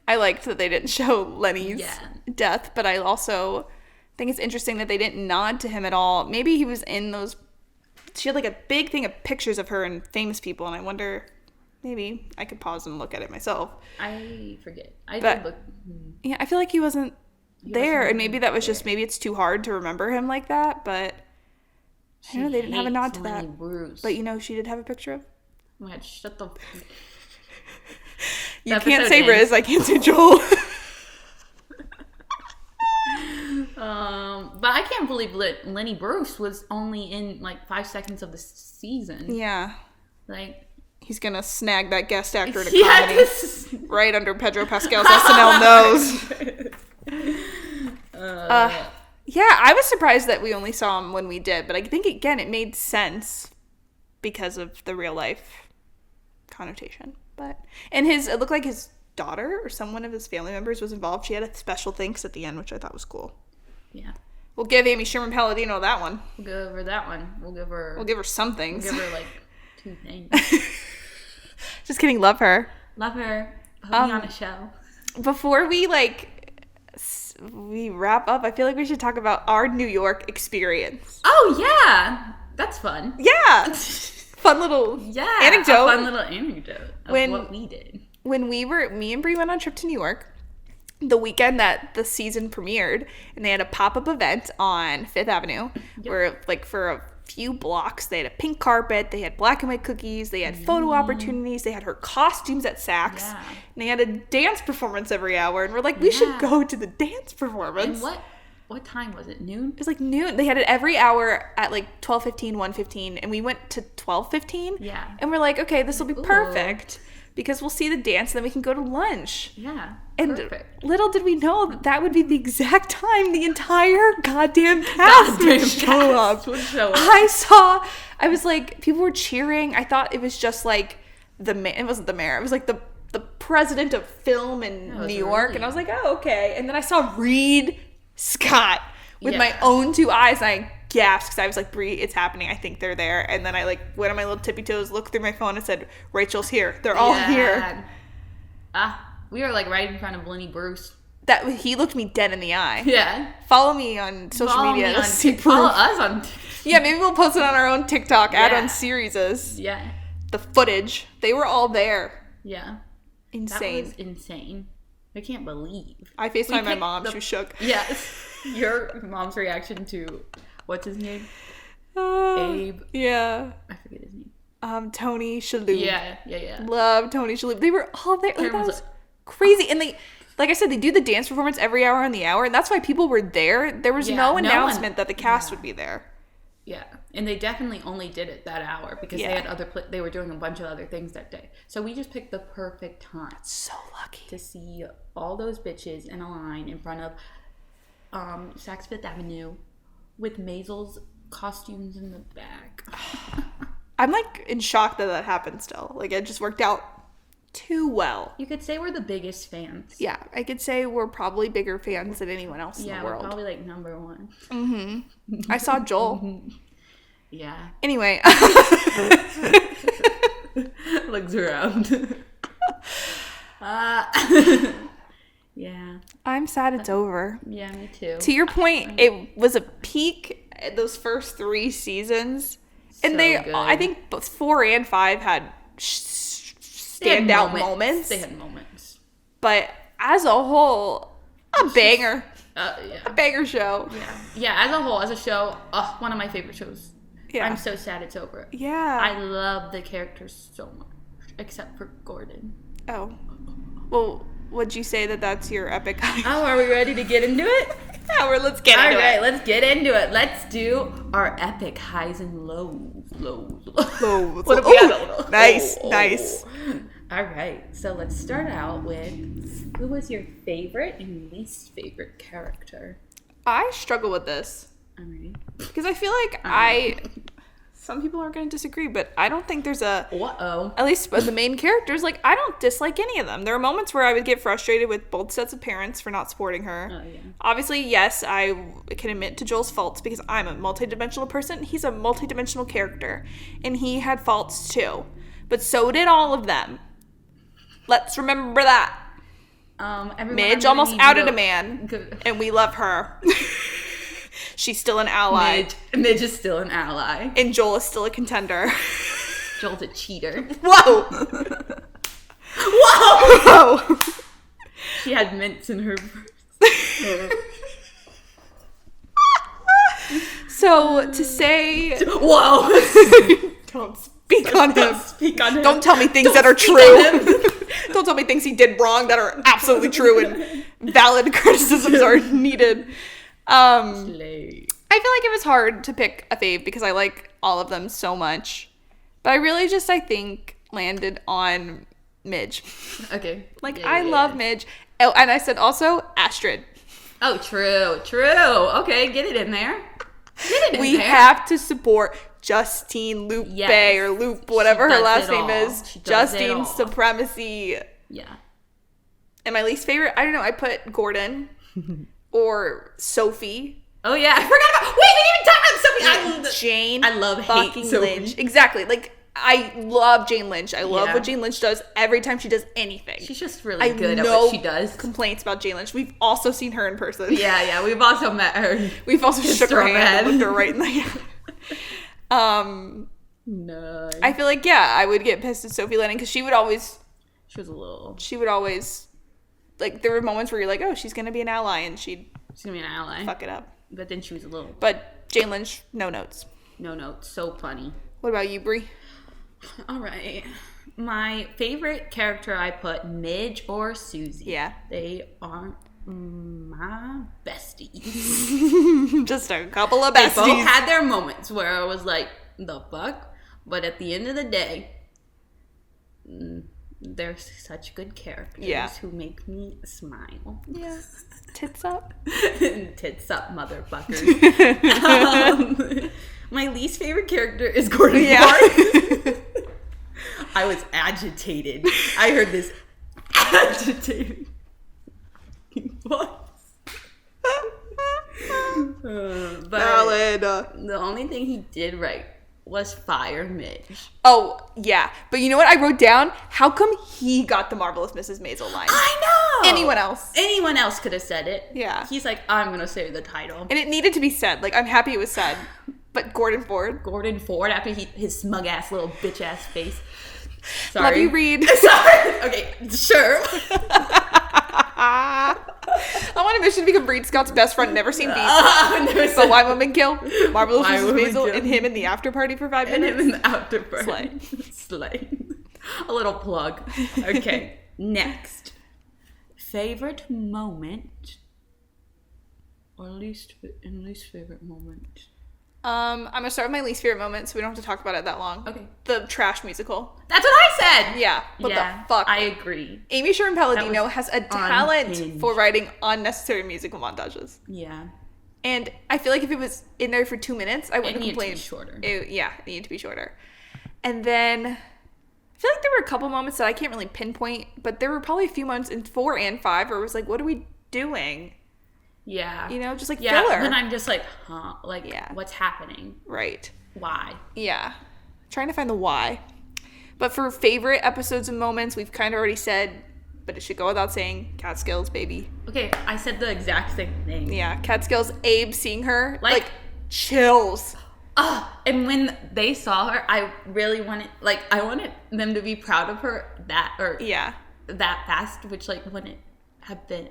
C: I liked that they didn't show Lenny's death, but I also think it's interesting that they didn't nod to him at all. Maybe he was in those. She had like a big thing of pictures of her and famous people, and I wonder, maybe I could pause and look at it myself.
B: I forget. Did look.
C: Yeah, I feel like he wasn't there, and maybe that was just, maybe it's too hard to remember him like that, but I don't know, they didn't have a nod to that.
B: Bruce.
C: But you know, she did have a picture of.
B: Oh my God, shut the.
C: You can't say Riz, I can't say Joel.
B: But I can't believe Lenny Bruce was only in like 5 seconds of the season.
C: Yeah.
B: Like,
C: he's gonna snag that guest actor in a comedy right under Pedro Pascal's SNL nose. Yeah, I was surprised that we only saw him when we did, but I think again it made sense because of the real life connotation. And it looked like his daughter or someone of his family members was involved. She had a special thanks at the end, which I thought was cool.
B: Yeah.
C: We'll give Amy Sherman-Palladino that one.
B: We'll give her that one. We'll give her
C: some things.
B: We'll give her like 2 things.
C: Just kidding. Love her.
B: Love her. Put me on a show.
C: Before we wrap up, I feel like we should talk about our New York experience.
B: Oh yeah, that's fun.
C: Yeah. Fun little anecdote.
B: A fun little anecdote of what we did.
C: When me and Brie went on a trip to New York, the weekend that the season premiered, and they had a pop-up event on 5th Avenue, where like for a few blocks they had a pink carpet, they had black and white cookies, they had photo opportunities, they had her costumes at Saks, and they had a dance performance every hour, and we're like, we should go to the dance performance.
B: And what time was it? Noon?
C: It was like noon. They had it every hour at like 12:15, 1:15, and we went to 12:15.
B: Yeah.
C: And we're like, okay, this will be perfect. because we'll see the dance and then we can go to lunch.
B: Yeah.
C: And
B: perfect.
C: Little did we know that would be the exact time the entire goddamn cast would show up. I was like, people were cheering. I thought it was just like it wasn't the mayor. It was like the president of film in New York. Really? And I was like, oh, okay. And then I saw Reed Scott with my own 2 eyes. And I gasped because I was like, Brie, it's happening. I think they're there. And then I like went on my little tippy toes, looked through my phone and said, Rachel's here. They're all here.
B: We were like right in front of Lenny Bruce.
C: He looked me dead in the eye.
B: Yeah.
C: Follow me on social media.
B: Follow us on
C: Yeah, maybe we'll post it on our own TikTok at unseriesous.
B: Yeah.
C: The footage. They were all there.
B: Yeah.
C: Insane.
B: That was insane. I can't believe.
C: I FaceTimed my mom. She was shook.
B: Yes. Your mom's reaction to, what's his name? Abe.
C: Yeah.
B: I forget his name.
C: Tony Shalhoub.
B: Yeah.
C: Love Tony Shalhoub. They were all there. Like, that was crazy. And they, like I said, they do the dance performance every hour on the hour. And that's why people were there. There was no announcement that the cast would be there.
B: Yeah, and they definitely only did it that hour because they had they were doing a bunch of other things that day. So we just picked the perfect time.
C: That's so lucky
B: to see all those bitches in a line in front of Saks Fifth Avenue with Maisel's costumes in the back.
C: I'm like in shock that happened still. Like it just worked out too well.
B: You could say we're the biggest fans.
C: Yeah, I could say we're probably bigger fans than anyone else in the world.
B: Yeah, we're probably like number 1.
C: Mm-hmm. I saw Joel.
B: Yeah.
C: Anyway.
B: Looks around. Yeah.
C: I'm sad it's over.
B: Yeah, me too.
C: To your point, it was a peak at those first 3 seasons. And
B: good.
C: I think both 4 and 5 had standout moments.
B: They had moments.
C: But as a whole, a banger.
B: Yeah.
C: A banger show.
B: Yeah, as a whole, as a show, one of my favorite shows.
C: Yeah.
B: I'm so sad it's over.
C: Yeah.
B: I love the characters so much, except for Gordon.
C: Oh. Well, would you say that that's your epic high?
B: Oh, are we ready to get into it?
C: Yeah, let's get into it.
B: All right, let's get into it. Let's do our epic highs and lows.
C: What have we got? Nice.
B: All right, so let's start out with, who was your favorite and least favorite character?
C: I struggle with this.
B: I'm ready.
C: Because I feel like some people are going to disagree, but I don't think there's at least the main characters, like, I don't dislike any of them. There are moments where I would get frustrated with both sets of parents for not supporting her.
B: Oh, yeah.
C: Obviously, yes, I can admit to Joel's faults because I'm a multidimensional person. He's a multidimensional character, and he had faults too. But so did all of them. Let's remember that. Midge almost outed a man, and we love her. She's still an ally.
B: Midge is still an ally.
C: And Joel is still a contender.
B: Joel's a cheater.
C: Whoa! Whoa!
B: She had mints in her purse.
C: So, to say...
B: Whoa!
C: Don't speak on him.
B: Don't speak on him.
C: Don't tell me things that are true. Don't tell me things he did wrong that are absolutely true and valid criticisms are needed. I feel like it was hard to pick a fave because I like all of them so much. But I really just, I think, landed on Midge.
B: Okay.
C: I love Midge. Oh, and I said also Astrid.
B: Oh, true. Okay, get it in there.
C: We have to support Justine Lupe or Loop, whatever her last name is. Justine Supremacy.
B: Yeah.
C: And my least favorite, I don't know, I put Gordon or Sophie.
B: Oh yeah, I forgot about. Wait, we didn't even talk about Sophie.
C: Jane.
B: I love
C: fucking Lynch. Exactly. Like, I love Jane Lynch. I love what Jane Lynch does every time she does anything.
B: She's just really good at what she does.
C: Complaints about Jane Lynch. We've also seen her in person.
B: Yeah. We've also met her.
C: We've also shook her hand and looked her right in the hand.
B: Nice.
C: I feel like, I would get pissed at Sophie Lennon because she would always, like, there were moments where you're like, oh, she's going to be an ally, and she's
B: going to be an ally.
C: Fuck it up.
B: But then she was a little.
C: But Jane Lynch, no notes.
B: No notes. So funny.
C: What about you, Brie?
B: All right. My favorite character, I put Midge or Susie.
C: Yeah.
B: They are my besties.
C: Just a couple of besties.
B: They both had their moments where I was like, the fuck? But at the end of the day, They're such good characters who make me smile.
C: Yeah. Tits up.
B: Tits up, motherfuckers. My least favorite character is Gordon Park. I was agitated. I heard this agitated voice. But
C: Valid.
B: The only thing he did right was fire Midge.
C: Oh, yeah. But you know what I wrote down? How come he got the Marvelous Mrs. Maisel line?
B: I know!
C: Anyone else
B: could have said it.
C: Yeah.
B: He's like, I'm going to say the title.
C: And it needed to be said. Like, I'm happy it was said. But Gordon Ford,
B: after his smug-ass little bitch-ass face. Sorry.
C: Love you, Reed.
B: Sorry. Okay, sure.
C: I want a mission to become Reed Scott's best friend, never seen Beast. But why women kill? Marvelous Mrs. Maisel and him in the after party for 5 minutes.
B: And him in the after party. Slay. A little plug. Okay, next. Favorite moment or least favorite moment?
C: I'm gonna start with my least favorite moment, so we don't have to talk about it that long.
B: Okay.
C: The trash musical.
B: That's what I said.
C: Yeah. What the fuck?
B: I agree.
C: Amy Sherman Palladino has a talent for writing unnecessary musical montages.
B: Yeah.
C: And I feel like if it was in there for 2 minutes, I wouldn't
B: have
C: complain.
B: It shorter.
C: It needed to be shorter. And then I feel like there were a couple moments that I can't really pinpoint, but there were probably a few moments in 4 and 5 where it was like, what are we doing?
B: Yeah.
C: You know, just like filler.
B: Then I'm just like, huh? Like, what's happening?
C: Right.
B: Why?
C: Yeah. Trying to find the why. But for favorite episodes and moments, we've kind of already said, but it should go without saying, Catskills, baby.
B: Okay, I said the exact same thing.
C: Yeah, Catskills, Abe seeing her, like chills.
B: And when they saw her, I really wanted, I wanted them to be proud of her that fast, which, wouldn't have been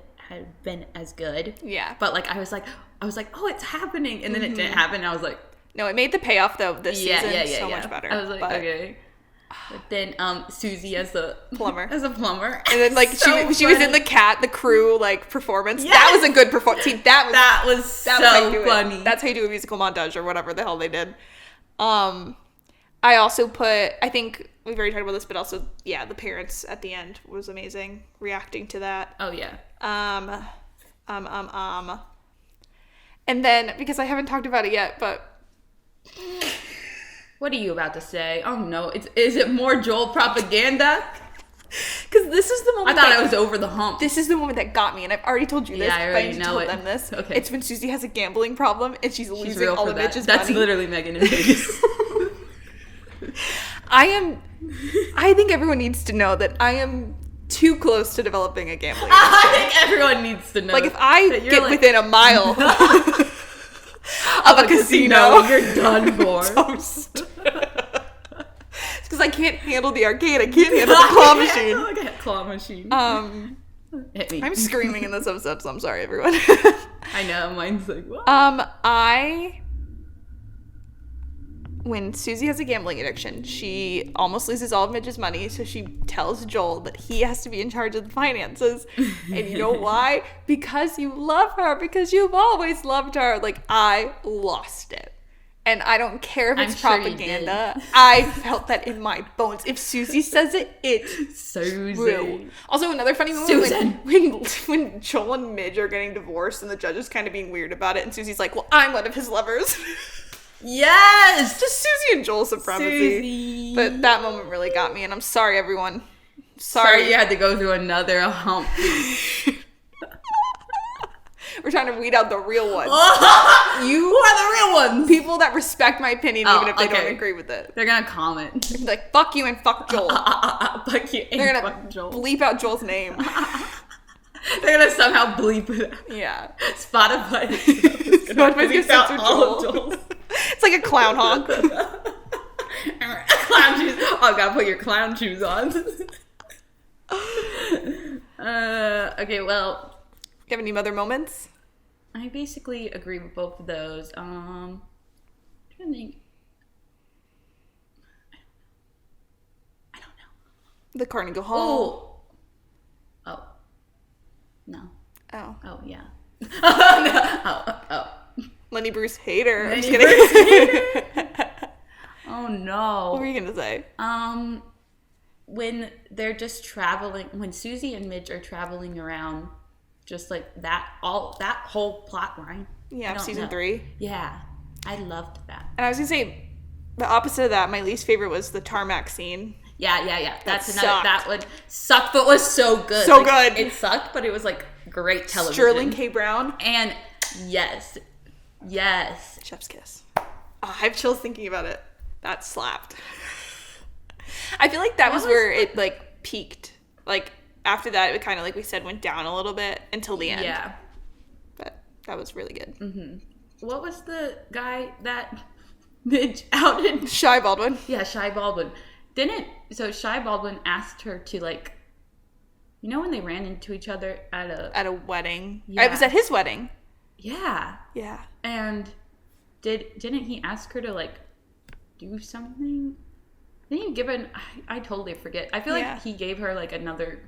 B: as good.
C: Yeah.
B: But, I was like, oh, it's happening. And then it didn't happen. And I was like,
C: no, it made the payoff, though, this season so much better.
B: I was like, okay. But then Susie as the
C: plumber.
B: And
C: then she was in the crew performance. Yes! That was a good performance. See, that was so funny. That's how you do a musical montage or whatever the hell they did. I also I think we've already talked about this, but also the parents at the end was amazing reacting to that.
B: Oh yeah.
C: And then because I haven't talked about it yet, but
B: what are you about to say? Oh no, is it more Joel propaganda?
C: Because this is the moment
B: I thought I was over the hump.
C: This is the moment that got me, and I've already told you this.
B: Yeah, I already know it.
C: Them this.
B: Okay.
C: It's when Susie has a gambling problem and she's losing all of Midge's money.
B: That's literally Megan in Vegas.
C: I think everyone needs to know that I am too close to developing a gambling addiction.
B: I think everyone needs to know.
C: If I get within a mile of a casino,
B: you're done for.
C: Toast. It's because I can't handle the arcade. I can't handle the claw machine.
B: I got claw machine. Hit me.
C: I'm screaming in this episode, so I'm sorry, everyone.
B: I know. Mine's like, what?
C: When Susie has a gambling addiction, she almost loses all of Midge's money, so she tells Joel that he has to be in charge of the finances. And you know why? Because you love her, because you've always loved her. I lost it. And I don't care if it's propaganda. I felt that in my bones. If Susie says it, it's true. Also, another funny moment when Joel and Midge are getting divorced and the judge is kind of being weird about it, and Susie's like, well, I'm one of his lovers.
B: Yes!
C: Just Susie and Joel supremacy.
B: Susie.
C: But that moment really got me, and I'm sorry, everyone.
B: Sorry you had to go through another hump.
C: We're trying to weed out the real ones.
B: Who are the real ones?
C: People that respect my opinion even if they don't agree with it.
B: They're gonna comment.
C: They're like, fuck you and fuck Joel.
B: Fuck you and
C: They're
B: fuck
C: gonna
B: Joel.
C: Bleep out Joel's name.
B: They're gonna somehow bleep it out.
C: Yeah.
B: Spotify's gonna bleep out all of Joel's.
C: It's like a clown honk.
B: Clown shoes. Oh, gotta put your clown shoes on. Okay, well.
C: Do you have any other moments?
B: I basically agree with both of those. I'm trying to think. I don't know.
C: The Carnegie Hall.
B: Oh. No.
C: Oh.
B: Oh, yeah. Oh.
C: Lenny Bruce hater. I'm just
B: Lenny
C: kidding.
B: Oh no.
C: What were you gonna say?
B: when they're just traveling, when Susie and Midge are traveling around, just like that whole plot line.
C: Yeah, season 3.
B: Yeah, I loved that.
C: And I was gonna say, the opposite of that, my least favorite was the tarmac scene.
B: Yeah. That one sucked, but was so good.
C: So good.
B: It sucked, but it was like great television.
C: Sterling K. Brown.
B: And yes.
C: Chef's kiss. Oh, I have chills thinking about it. That slapped. I feel like that was where it like peaked. Like after that, it kind of, like we said, went down a little bit until the end. Yeah. But that was really good.
B: Mm-hmm. What was the guy that Midge outed?
C: Shy Baldwin.
B: Yeah, Shy Baldwin. So Shy Baldwin asked her to, like, you know when they ran into each other at a
C: wedding?
B: Yeah.
C: I was at his wedding.
B: Yeah. And didn't he ask her to, like, do something? Didn't he give I totally forget. I feel like he gave her, like, another,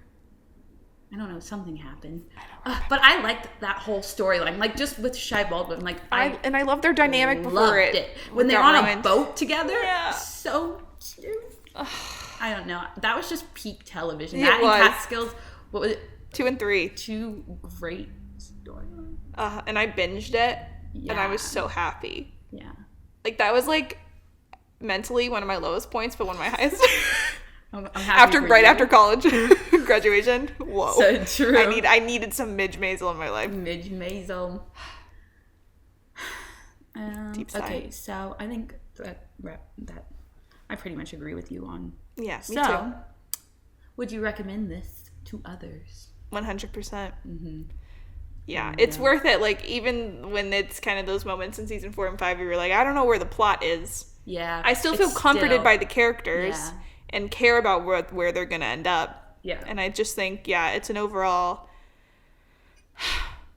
B: I don't know, something happened. But I liked that whole storyline, like, just with Shy Baldwin. Like,
C: I love their dynamic before it.
B: When they're on a boat together. Yeah. So cute. I don't know. That was just peak television. That and Catskills. What was it?
C: 2 and 3.
B: 2 great storylines.
C: And I binged it, and I was so happy.
B: Yeah.
C: Like, that was, like, mentally one of my lowest points, but one of my highest.
B: I'm happy
C: after college graduation. Whoa.
B: So true.
C: I needed some midge maisel in my life.
B: Midge maisel.
C: Deep sigh.
B: Okay, so I think that I pretty much agree with you on.
C: Yeah, me too.
B: Would you recommend this to others?
C: 100%. Mm-hmm. Yeah, it's worth it. Like, even when it's kind of those moments in season 4 and 5 where you're like, I don't know where the plot is.
B: Yeah.
C: I still feel comforted by the characters and care about where they're going to end up.
B: Yeah.
C: And I just think, it's an overall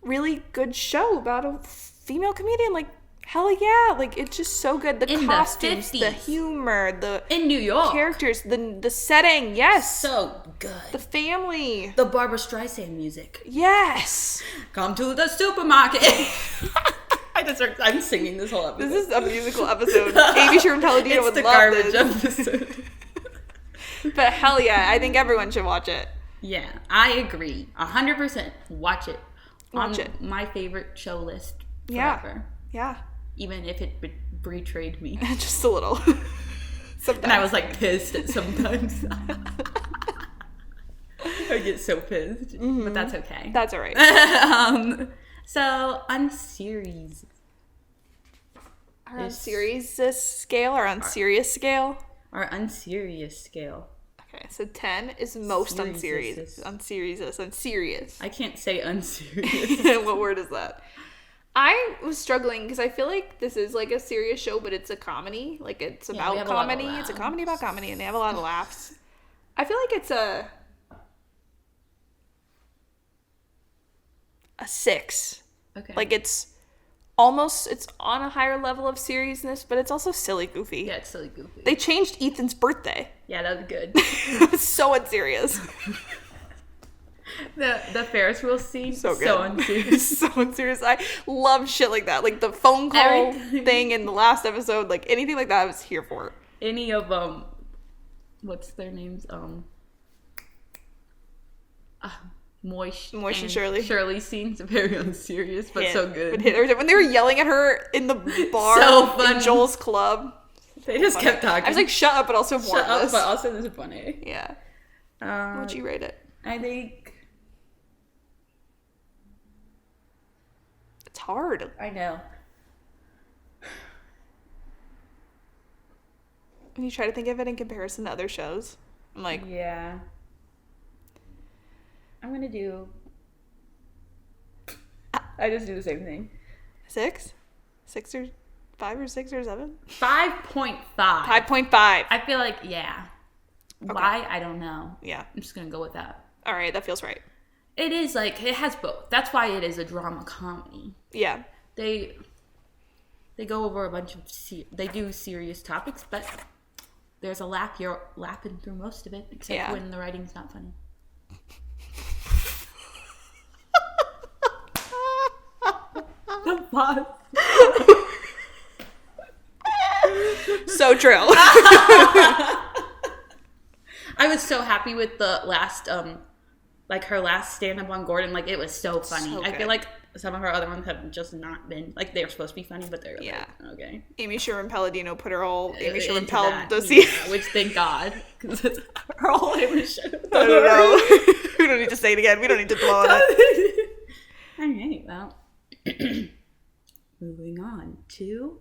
C: really good show about a female comedian. Like, hell yeah. Like, it's just so good. The costumes, the humor,
B: in New York.
C: Characters, the setting, yes.
B: So good.
C: The family.
B: The Barbra Streisand music.
C: Yes.
B: Come to the supermarket. I'm singing this whole episode.
C: This is a musical episode. Amy Sherman Palladino would love this. It's the garbage episode. But hell yeah, I think everyone should watch it.
B: Yeah, I agree. 100%. Watch it.
C: Watch it.
B: My favorite show list forever.
C: Yeah.
B: Even if it betrayed me.
C: Just a little.
B: Sometimes. And I was like pissed sometimes. I get so pissed. Mm-hmm. But that's okay.
C: That's all right.
B: So, unserious.
C: Our unserious scale or unserious scale?
B: Our unserious scale.
C: Okay, so 10 is most unserious. Unserious.
B: I can't say unserious.
C: What word is that? I was struggling because I feel like this is like a serious show, but it's a comedy. Like, it's about comedy. It's a comedy about comedy, and they have a lot of laughs. I feel like it's a 6.
B: Okay.
C: Like, it's on a higher level of seriousness, but it's also silly goofy.
B: Yeah, it's silly goofy.
C: They changed Ethan's birthday.
B: Yeah, that was good.
C: It was so unserious.
B: The Ferris wheel scene,
C: so good.
B: So unserious.
C: So unserious. I love shit like that. Like the phone call thing in the last episode, like anything like that I was here for.
B: Any of what's their names? Moish
C: and Shirley.
B: Shirley scenes very unserious, but so good.
C: But when they were yelling at her in the bar in Joel's club,
B: they just kept talking.
C: I was like, "Shut up!" But also
B: shut up, but also this is funny.
C: Yeah. Would you rate it?
B: I think
C: it's hard.
B: I know.
C: When you try to think of it in comparison to other shows, I'm like,
B: yeah. I'm gonna do. I just do the same thing.
C: 6 or 5 or 6 or 7.
B: 5.5.
C: 5.5.
B: I feel like Okay. Why? I don't know.
C: Yeah,
B: I'm just gonna go with that.
C: All right, that feels right.
B: It is like it has both. That's why it is a drama comedy.
C: Yeah.
B: They go over a bunch of they do serious topics, but there's a laugh. You're laughing through most of it, except when the writing's not funny. The pause.
C: So true.
B: I was so happy with the last, like her last stand-up on Gordon. Like, it was so funny.
C: So
B: I feel like some of her other ones have just not been, like, they're supposed to be funny, but they're like, okay.
C: Amy Sherman-Palladino put her whole Amy
B: Into
C: Sherman-Pal
B: that,
C: dossier.
B: yeah, which, thank God, because it's her whole Amy Sherman.
C: I don't know. We don't need to say it again. We don't need to dwell on it.
B: All right, well, moving on to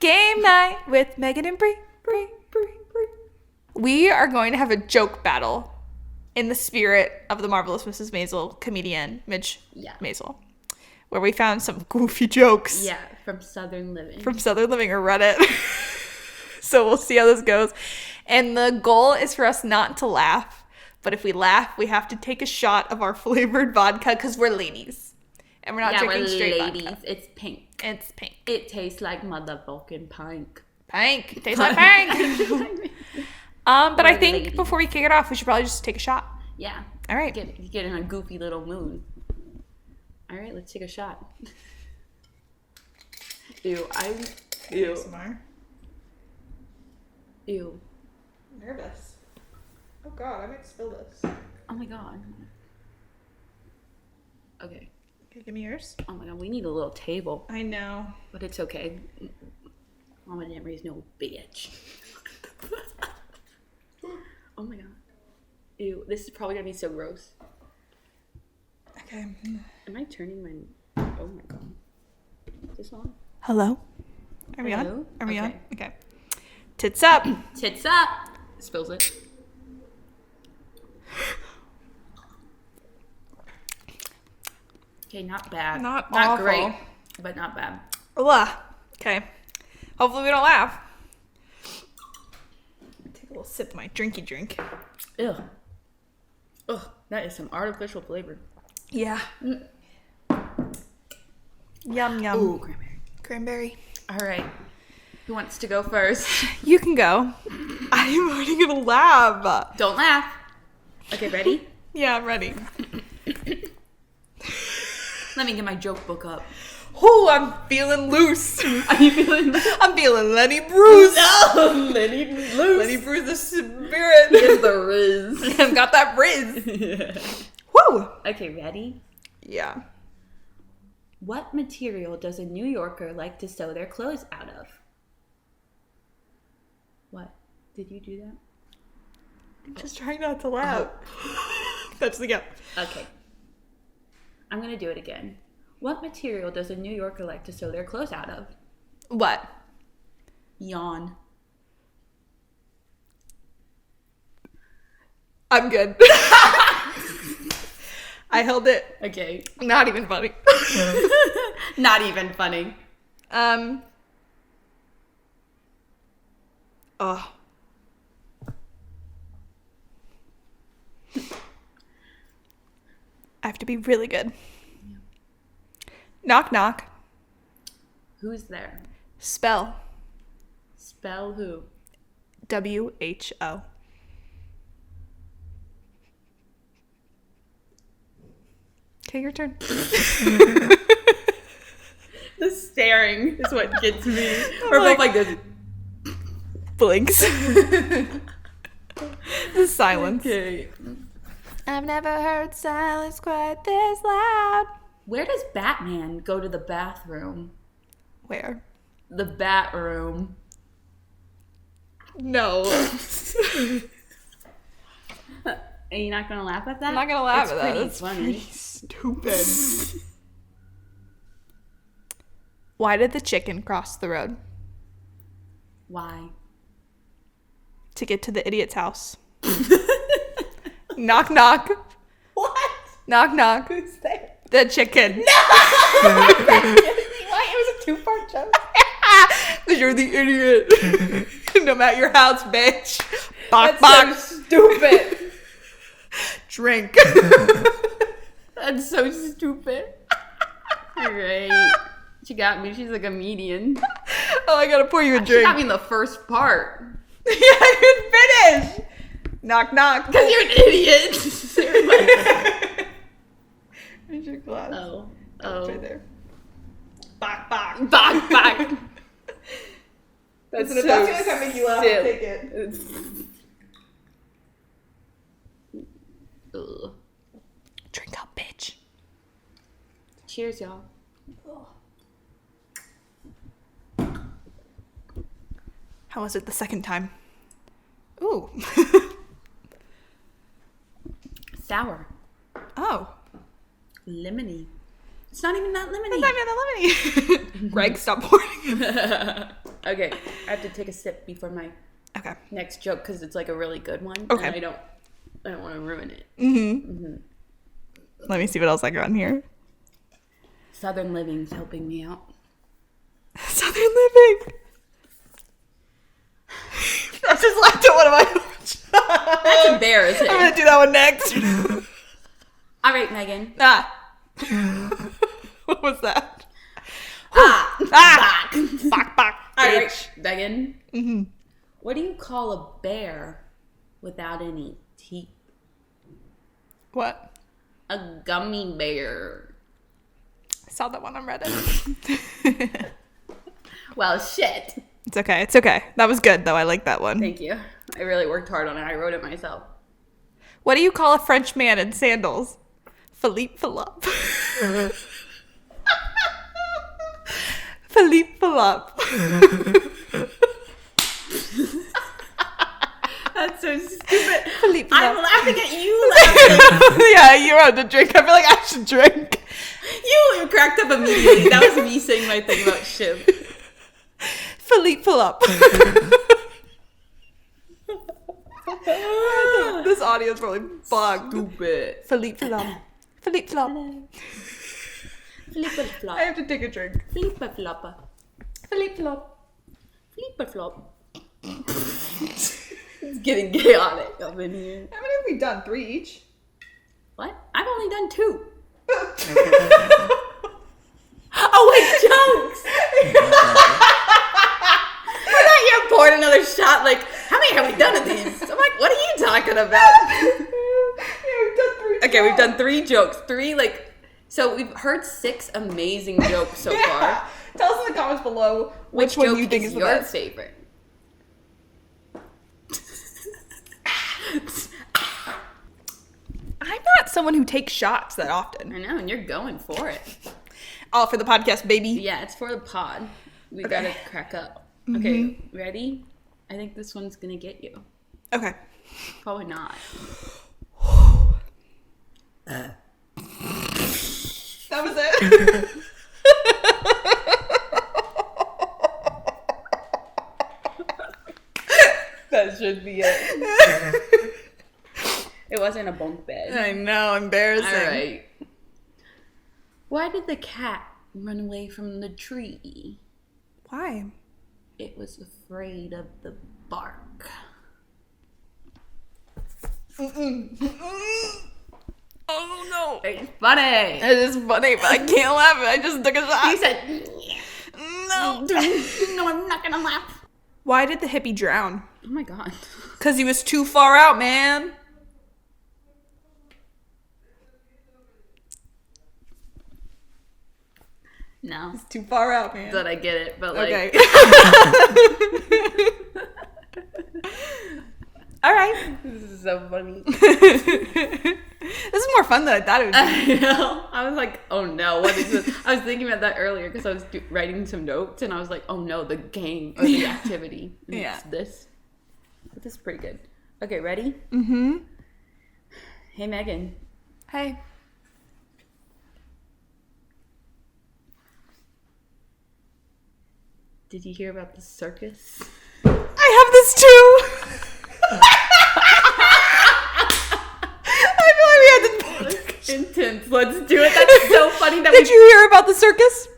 C: Game night with Megan and Bree. We are going to have a joke battle in the spirit of the Marvelous Mrs. Maisel comedian, Midge Maisel, where we found some goofy jokes.
B: Yeah, from Southern Living.
C: From Southern Living or Reddit. So we'll see how this goes. And the goal is for us not to laugh. But if we laugh, we have to take a shot of our flavored vodka because we're ladies. And we're not drinking straight vodka.
B: It's pink.
C: It's pink.
B: It tastes like motherfucking pink.
C: Pink. It tastes like pink. But I think before we kick it off, we should probably just take a shot.
B: Yeah.
C: All right.
B: Get in a goofy little mood. All right, let's take a shot. Ew.
C: ASMR.
B: Ew.
C: I'm nervous. Oh God, I might spill this.
B: Oh my God. Okay.
C: Okay, give me yours.
B: Oh my God, we need a little table.
C: I know.
B: But it's okay. Mama didn't raise no bitch. Oh my God. Ew, this is probably gonna be so gross.
C: Okay.
B: Am I turning my... Oh my God. Is this on?
C: Hello? Are we
B: Hello?
C: on? Are we
B: Okay.
C: on? Okay. Tits up.
B: Tits up. Spills it. Okay, not bad.
C: Not
B: Not
C: awful.
B: great, but not bad.
C: Ugh. Okay. Hopefully we don't laugh. Take a little sip of my drinky drink.
B: Ew. Ugh, that is some artificial flavor.
C: Yeah. Yum, yum.
B: Ooh, cranberry.
C: Cranberry.
B: All right. Who wants to go first?
C: You can go. I'm already gonna laugh.
B: Don't laugh. Okay, ready?
C: Yeah, I'm ready.
B: Let me get my joke book up.
C: Oh, I'm feeling loose.
B: Are you feeling that?
C: I'm feeling Lenny Bruce.
B: No, Lenny loose.
C: Lenny Bruce, the spirit.
B: Here's the Riz.
C: I've got that Riz.
B: Yeah.
C: Woo.
B: Okay, ready?
C: Yeah.
B: What material does a New Yorker like to sew their clothes out of? What? Did you do that?
C: I'm just trying not to laugh. That's the gap.
B: Okay. I'm going to do it again. What material does a New Yorker like to sew their clothes out of?
C: What?
B: Yawn.
C: I'm good. I held it.
B: Okay.
C: Not even funny.
B: Not even funny.
C: Oh. I have to be really good. Yeah. Knock, knock.
B: Who's there?
C: Spell.
B: Spell who?
C: WHO. Okay, your turn.
B: The staring is what gets me. We're both like this.
C: Blinks. The silence.
B: Okay.
C: I've never heard silence quite this loud.
B: Where does Batman go to the bathroom?
C: Where?
B: The bat room.
C: No.
B: Are you not gonna laugh at that?
C: I'm not gonna laugh
B: It's
C: at that.
B: pretty
C: It's
B: funny.
C: pretty stupid. Why did the chicken cross the road?
B: Why?
C: To get to the idiot's house. Knock, knock.
B: What?
C: Knock, knock.
B: Who's there?
C: The chicken. No!
B: Why? It was a two-part joke.
C: Because you're the idiot. I'm at your house, bitch. Bok,
B: That's
C: bok.
B: so stupid.
C: Drink.
B: That's so stupid. All right. She got me. She's a comedian.
C: Oh, I gotta pour you a
B: She
C: drink.
B: got me in the first part.
C: Yeah, I can finish. Knock, knock.
B: Because you're an idiot.
C: Where's your glass?
B: Oh.
C: It's
B: Oh.
C: right there. Bok, bok.
B: Back, back. That's
C: Listen, if that's the only time I make you laugh, I'll take it.
B: Cheers, y'all.
C: How was it the second time? Ooh.
B: Sour.
C: Oh.
B: Lemony. It's not even that lemony.
C: It's not even that lemony. Greg, stop pouring.
B: Okay, I have to take a sip before my next joke because it's like a really good one.
C: Okay.
B: And I don't want to ruin it.
C: Let me see what else I got in here.
B: Southern Living's helping me out.
C: Southern Living. I just laughed at one of my
B: That's embarrassing.
C: I'm gonna do that one next.
B: All right, Megan.
C: What was that?
B: Back.
C: Back.
B: All right, Megan. What do you call a bear without any teeth?
C: What?
B: A gummy bear.
C: I saw that one on Reddit.
B: Well, shit.
C: It's okay. It's okay. That was good, though. I like that one.
B: Thank you. I really worked hard on it. I wrote it myself.
C: What do you call a French man in sandals? Philippe Philip. Philippe Philip.
B: That's so stupid.
C: Philippe Philip.
B: I'm laughing at you laughing.
C: Yeah, you're on the drink. I feel like I should drink.
B: You cracked up immediately. That was me saying my thing about Shiv.
C: Philippe Philip. This audio is probably bugged.
B: Stupid.
C: Philippe Philip. Philippe Philip.
B: Flipper flop.
C: I have to take a drink.
B: Flipper flopper.
C: Philippe Philip.
B: Flipper flop. It's getting chaotic up in here.
C: How many have we done? 3 each?
B: What? I've only done 2. Oh wait, jokes! I thought you poured another shot. Like, how many have we done of these? I'm like, what are you talking about?
C: We've done 3.
B: Okay, we've done 3 jokes. 3 so we've heard 6 amazing jokes so far.
C: Tell us in the comments below which one
B: joke
C: you think is the
B: your
C: best.
B: favorite.
C: I'm not someone who takes shots that often.
B: I know, and you're going for it.
C: All for the podcast, baby.
B: Yeah, it's for the pod. We gotta crack up.
C: Mm-hmm.
B: Okay, ready? I think this one's gonna get you.
C: Okay.
B: Probably not.
C: That was it.
B: That should be it. It wasn't a bunk bed.
C: I know, embarrassing.
B: All right. Why did the cat run away from the tree?
C: Why?
B: It was afraid of the bark.
C: Oh no.
B: It's funny.
C: It is funny, but I can't laugh. I just took a shot.
B: You said,
C: no.
B: no, I'm not gonna laugh.
C: Why did the hippie drown?
B: Oh my god.
C: Because he was too far out, man.
B: No.
C: It's too far out, man.
B: That I get it, but like.
C: Okay. All right.
B: This is so funny.
C: This is more fun than I thought it would be.
B: I know. I was like, oh no, what is this? I was thinking about that earlier because I was writing some notes and I was like, oh no, the game or the activity. And
C: Yeah.
B: It's this. But this is pretty good. Okay, ready?
C: Mm-hmm.
B: Hey, Megan.
C: Hey.
B: Did you hear about the circus?
C: I have this too. I feel like we had to.
B: Intense. Let's do it. That's so funny that
C: Did you hear about the circus?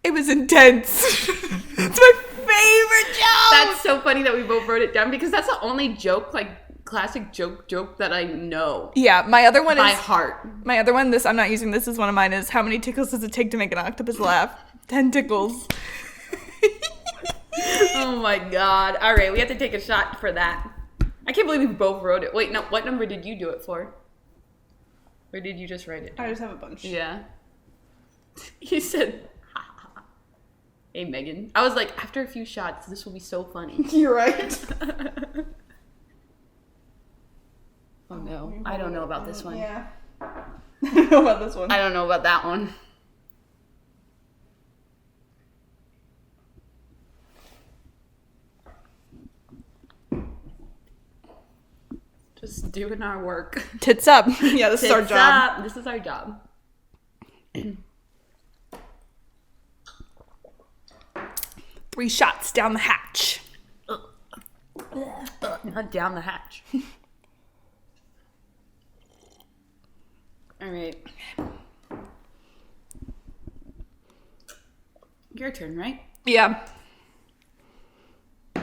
C: It was intense. It's my favorite joke.
B: That's so funny that we both wrote it down because that's the only joke, like classic joke that I know.
C: Yeah, my other one
B: by
C: is
B: heart.
C: My other one, I'm not using this as one of mine, is how many tickles does it take to make an octopus laugh? 10 tickles.
B: Oh my god. All right, we have to take a shot for that. I can't believe we both wrote it. Wait, no, what number did you do it for? Or did you just write it down?
C: I just have a bunch.
B: Yeah. You said, ha, ha, ha. Hey, Megan. I was like, after a few shots, this will be so funny.
C: You're right.
B: Oh no, I don't know about this one.
C: Yeah. I don't know about this one.
B: I don't know about that one. Just doing our work.
C: Tits up. Yeah, this is our job.
B: This is our job.
C: 3 shots down the hatch.
B: Not down the hatch. All right. Your turn, right?
C: Yeah.
B: I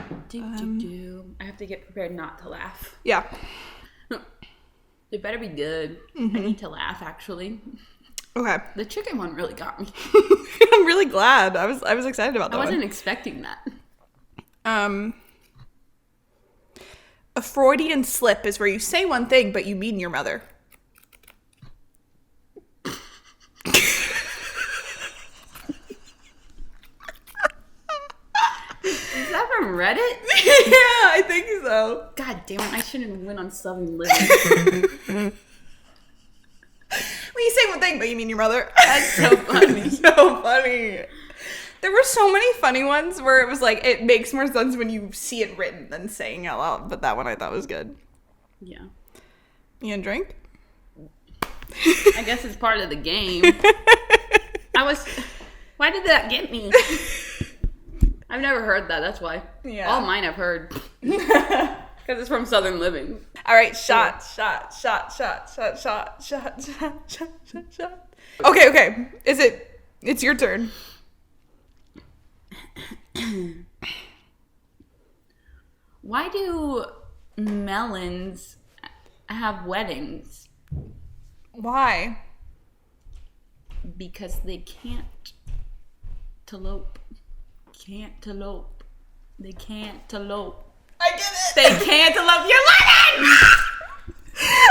B: have to get prepared not to laugh.
C: Yeah.
B: It better be good. Mm-hmm. I need to laugh, actually.
C: Okay.
B: The chicken one really got me.
C: I'm really glad. I was excited about that.
B: I wasn't expecting that.
C: A Freudian slip is where you say one thing, but you mean your mother.
B: Is that from Reddit?
C: Yeah, I think so.
B: God damn it, I shouldn't have went on Southern Living.
C: Well, you say one thing, but you mean your mother.
B: That's so funny.
C: So funny. There were so many funny ones where it was like, it makes more sense when you see it written than saying out loud. But that one I thought was good.
B: Yeah.
C: You gonna drink?
B: I guess it's part of the game. Why did that get me? I've never heard that, that's why.
C: Yeah.
B: All mine I've heard. Because it's from Southern Living.
C: All right, shot. Okay. It's your turn.
B: Why do melons have weddings?
C: Why?
B: Because they can't elope. They can't elope.
C: I get it.
B: They can't elope. You're living!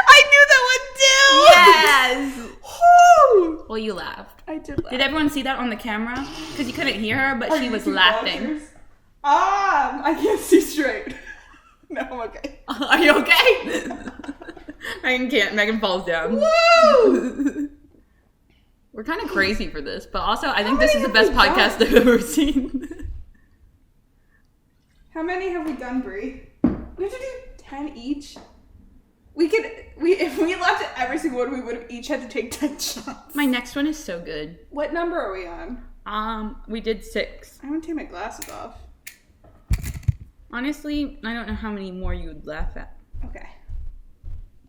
C: I knew that one too.
B: Yes.
C: Woo.
B: Well, you laughed.
C: I did laugh.
B: Did everyone see that on the camera? Because you couldn't hear her, but she was laughing.
C: I can't see straight. No, I'm okay.
B: Are you okay? Megan can't. Megan falls down.
C: Woo!
B: We're kind of crazy for this, but also I think this is the best podcast I've ever seen.
C: How many have we done, Brie? We have to do 10 each. If we left at every single one, we would have each had to take 10 shots.
B: My next one is so good.
C: What number are we on?
B: We did 6.
C: I want to take my glasses off.
B: Honestly, I don't know how many more you would laugh at.
C: Okay.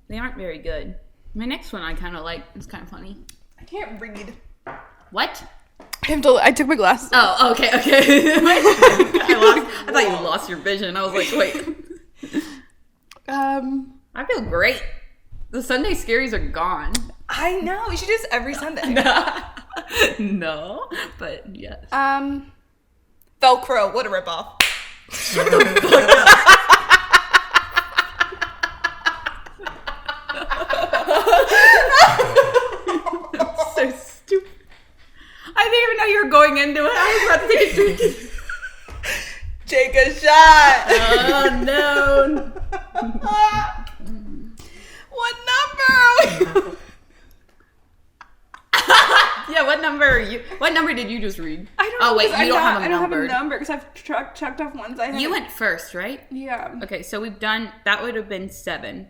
B: They aren't very good. My next one I kind of like. It's kind of funny.
C: I can't read.
B: What?
C: I took my glasses off.
B: Oh, okay. I thought you lost your vision. I was like, wait. I feel great. The Sunday scaries are gone.
C: I know. We should do this every Sunday.
B: No, but yes.
C: Velcro. What a ripoff.
B: Shut the fuck up. That's so stupid. I didn't even know you were going into it. I was about to take a drink.
C: Take a shot.
B: Oh no.
C: What number?
B: Yeah, what number are you? What number did you just read?
C: I don't know.
B: Oh wait, you don't have a number.
C: I don't have a number because I've checked off ones I had.
B: You went first, right?
C: Yeah.
B: Okay, so we've done, that would have been 7.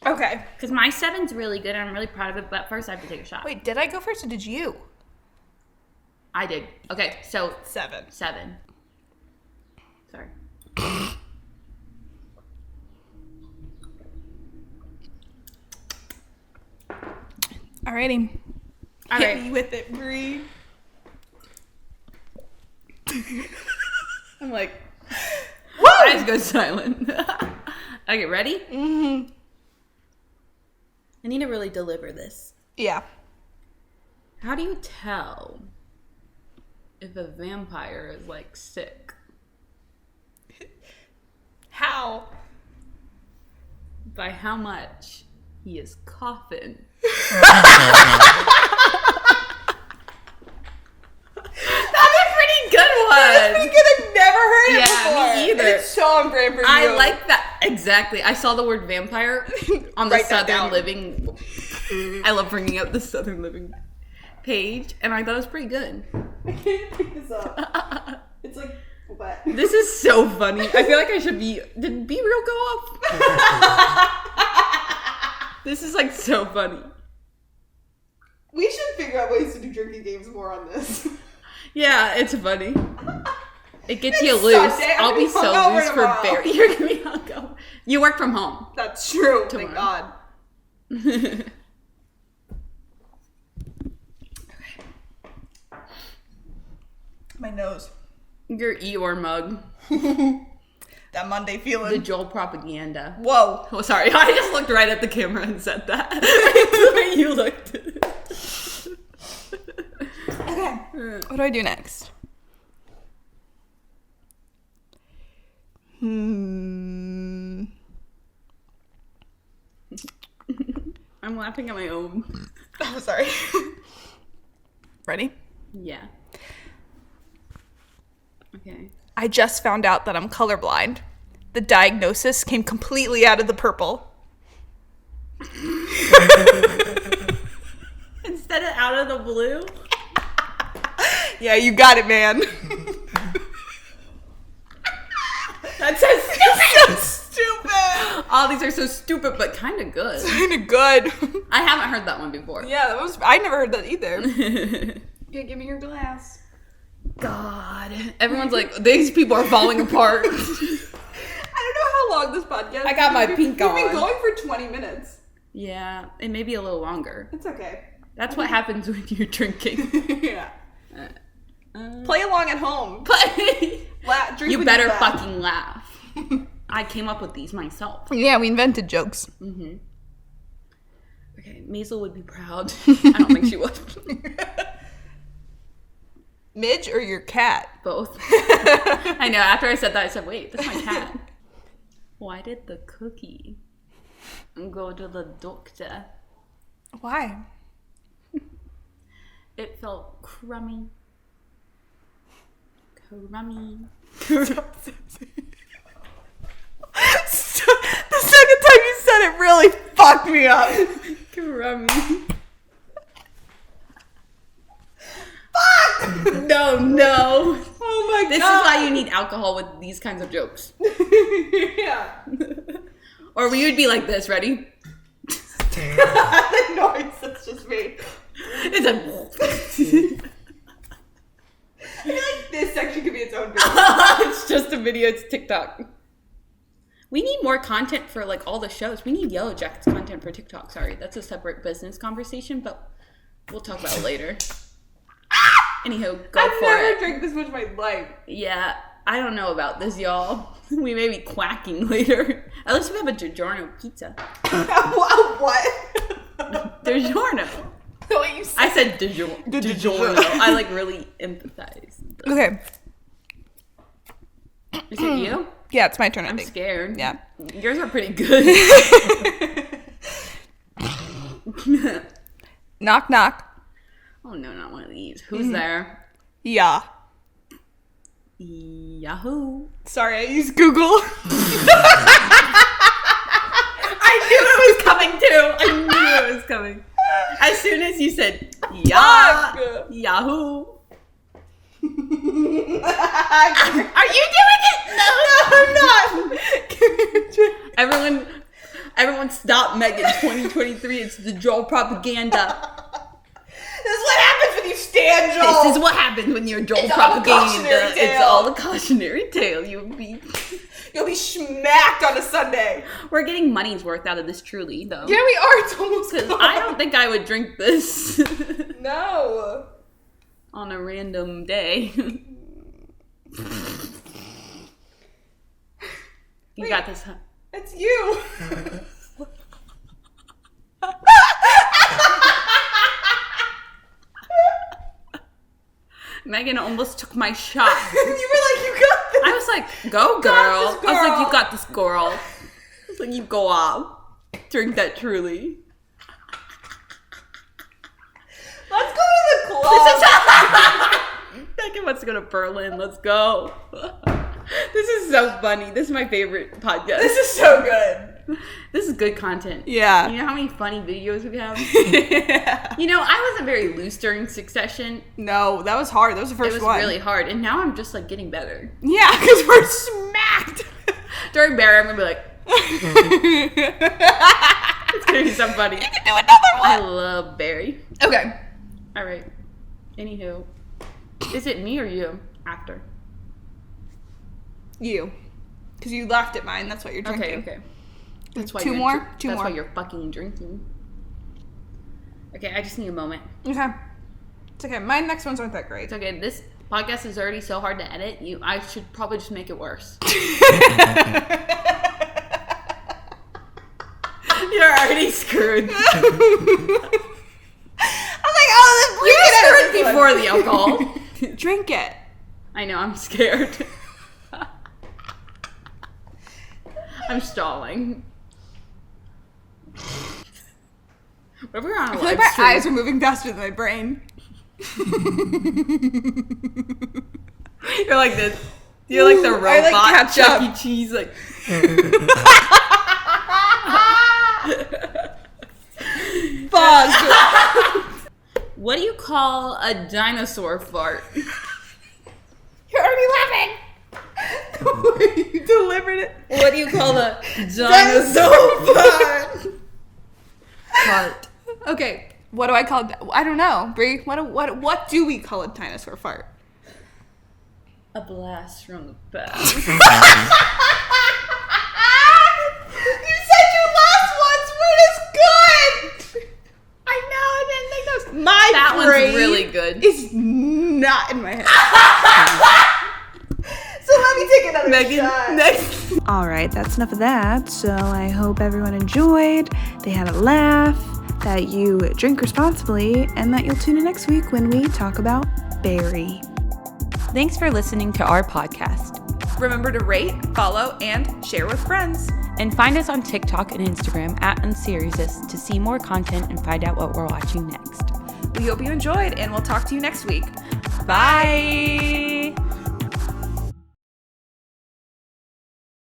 C: Okay.
B: Because my 7's really good and I'm really proud of it, but first I have to take a shot.
C: Wait, did I go first or did you?
B: I did. Okay, so
C: 7.
B: 7. Sorry.
C: Alrighty.
B: All
C: Hit
B: right.
C: me with it, Brie.
B: I'm like,
C: woo!
B: eyes go silent. Okay, ready?
C: Mm-hmm.
B: I need to really deliver this.
C: Yeah.
B: How do you tell if a vampire is like sick?
C: How?
B: By how much he is coughing. That's a pretty good one.
C: That's pretty good. I've never heard it before.
B: Me either.
C: And it's so on brand for you.
B: I like that. Exactly. I saw the word vampire on the Southern Living. I love bringing up the Southern Living page, and I thought it was pretty good.
C: I can't pick this up. It's like What?
B: This is so funny. I feel like I should be... Did Be Real go off? This is like so funny.
C: We should figure out ways to do drinking games more on this.
B: Yeah, it's funny. It gets you loose.
C: Sunday.
B: I'll be so loose for Barry. You're gonna be hungover. You work from home.
C: That's true.
B: Tomorrow.
C: Thank God. My nose.
B: Your Eeyore mug.
C: That Monday feeling.
B: The Joel propaganda.
C: Whoa.
B: Oh, sorry. I just looked right at the camera and said that. The way you looked.
C: Okay. What do I do next?
B: I'm laughing at my own.
C: Oh, sorry. Ready?
B: Yeah. Okay.
C: I just found out that I'm colorblind. The diagnosis came completely out of the purple.
B: Instead of out of the blue?
C: Yeah, you got it, man.
B: That's so stupid!
C: So stupid!
B: All these are so stupid, but kind of good.
C: Kind of good.
B: I haven't heard that one before.
C: Yeah, I never heard that either. Okay, give me your glass.
B: God. Everyone's like, these people are falling apart.
C: I don't know how long this podcast is.
B: I got my pink on.
C: We've been going for 20 minutes.
B: Yeah, it may be a little longer.
C: It's okay.
B: That's what happens when you're drinking.
C: Yeah. Play along at home.
B: Play.
C: Drink
B: You better fucking laugh. I came up with these myself.
C: Yeah, we invented jokes.
B: Mm-hmm. Okay, Maisel would be proud. I don't think she would.
C: Midge or your cat?
B: Both. I know, after I said that, I said, wait, that's my cat. Why did the cookie go to the doctor?
C: Why?
B: It felt crummy. Crummy.
C: The second time you said it really fucked me up.
B: Crummy.
C: Fuck!
B: No.
C: Oh my God.
B: This is why you need alcohol with these kinds of jokes.
C: Yeah.
B: Or we would be like this, ready?
C: The noise, that's just me.
B: It's a...
C: I feel like this section could be its own video.
B: It's just a video, it's TikTok. We need more content for like all the shows. We need Yellow Jackets content for TikTok. Sorry, that's a separate business conversation, but we'll talk about it later. Anywho, go
C: I've
B: for
C: never
B: it.
C: drank this much in my life.
B: Yeah, I don't know about this, y'all. We may be quacking later. At least we have a DiGiorno pizza.
C: What?
B: DiGiorno.
C: The way you said
B: I said DiGiorno. I like really empathize.
C: Okay.
B: Is it you?
C: Yeah, it's my turn, I
B: I'm
C: think.
B: scared.
C: Yeah.
B: Yours are pretty good.
C: Knock, knock.
B: Oh no, not one of these. Who's there?
C: Yeah.
B: Yahoo.
C: Sorry, I used Google.
B: I knew it was coming too. I knew it was coming. As soon as you said Yahoo. Are you doing it? No, I'm not. Everyone stop Megan 2023. It's the Joel propaganda.
C: This is what happens when you stand Joel.
B: This is what happens when you're Joel propaganda. It's all a cautionary tale. You'll be
C: smacked on a Sunday.
B: We're getting money's worth out of this, truly, though.
C: Yeah, we are. It's almost
B: Because
C: gone.
B: I don't think I would drink this.
C: No.
B: On a random day. You got this, huh?
C: It's you.
B: Megan almost took my shot.
C: You were like, you got this.
B: I was like, go, girl. I was like, you got this, girl. I was like, you go off. Drink that, truly.
C: Let's go to the club.
B: Megan wants to go to Berlin. Let's go. This is so funny. This is my favorite podcast.
C: This is so good.
B: This is good content.
C: Yeah.
B: You know how many funny videos we have?
C: Yeah.
B: You know, I wasn't very loose during Succession.
C: No, that was hard. That was the first one.
B: It was really hard. And now I'm just, like, getting better.
C: Yeah, because we're smacked.
B: During Barry, I'm going to be like... It's going to be so funny.
C: You can do another one.
B: I love Barry.
C: Okay.
B: All right. Anywho. Is it me or you? After.
C: You. Because you laughed at mine. That's what you're drinking.
B: Okay. That's why
C: Two more?
B: That's why you're fucking drinking. Okay, I just need a moment.
C: Okay. It's okay. My next ones aren't that great.
B: It's okay. This podcast is already so hard to edit. I should probably just make it worse. You're already screwed.
C: I'm like, oh,
B: you were screwed before the alcohol.
C: Drink it.
B: I know, I'm scared. I'm stalling. What if we're on a
C: I feel
B: live
C: like my
B: stream?
C: eyes are moving faster than my brain.
B: You're like this. You're like the robot.
C: I like ketchup.
B: Chuck E. Cheese, like.
C: Fuck.
B: What do you call a dinosaur fart?
C: You're already laughing. The way you delivered it.
B: What do you call a dinosaur fart? Fart.
C: Okay. What do I call it? I don't know. Brie, what do we call a dinosaur fart?
B: A blast from the past.
C: You said your last ones weren't as good.
B: I know, I didn't think that was...
C: That
B: one's really good.
C: It's not in my head. So let me take another shot.
B: Next.
D: All right, that's enough of that. So I hope everyone enjoyed, they had a laugh, that you drink responsibly, and that you'll tune in next week when we talk about Barry.
E: Thanks for listening to our podcast.
C: Remember to rate, follow, and share with friends.
E: And find us on TikTok and Instagram at unseriesous to see more content and find out what we're watching next.
C: We hope you enjoyed, and we'll talk to you next week.
E: Bye!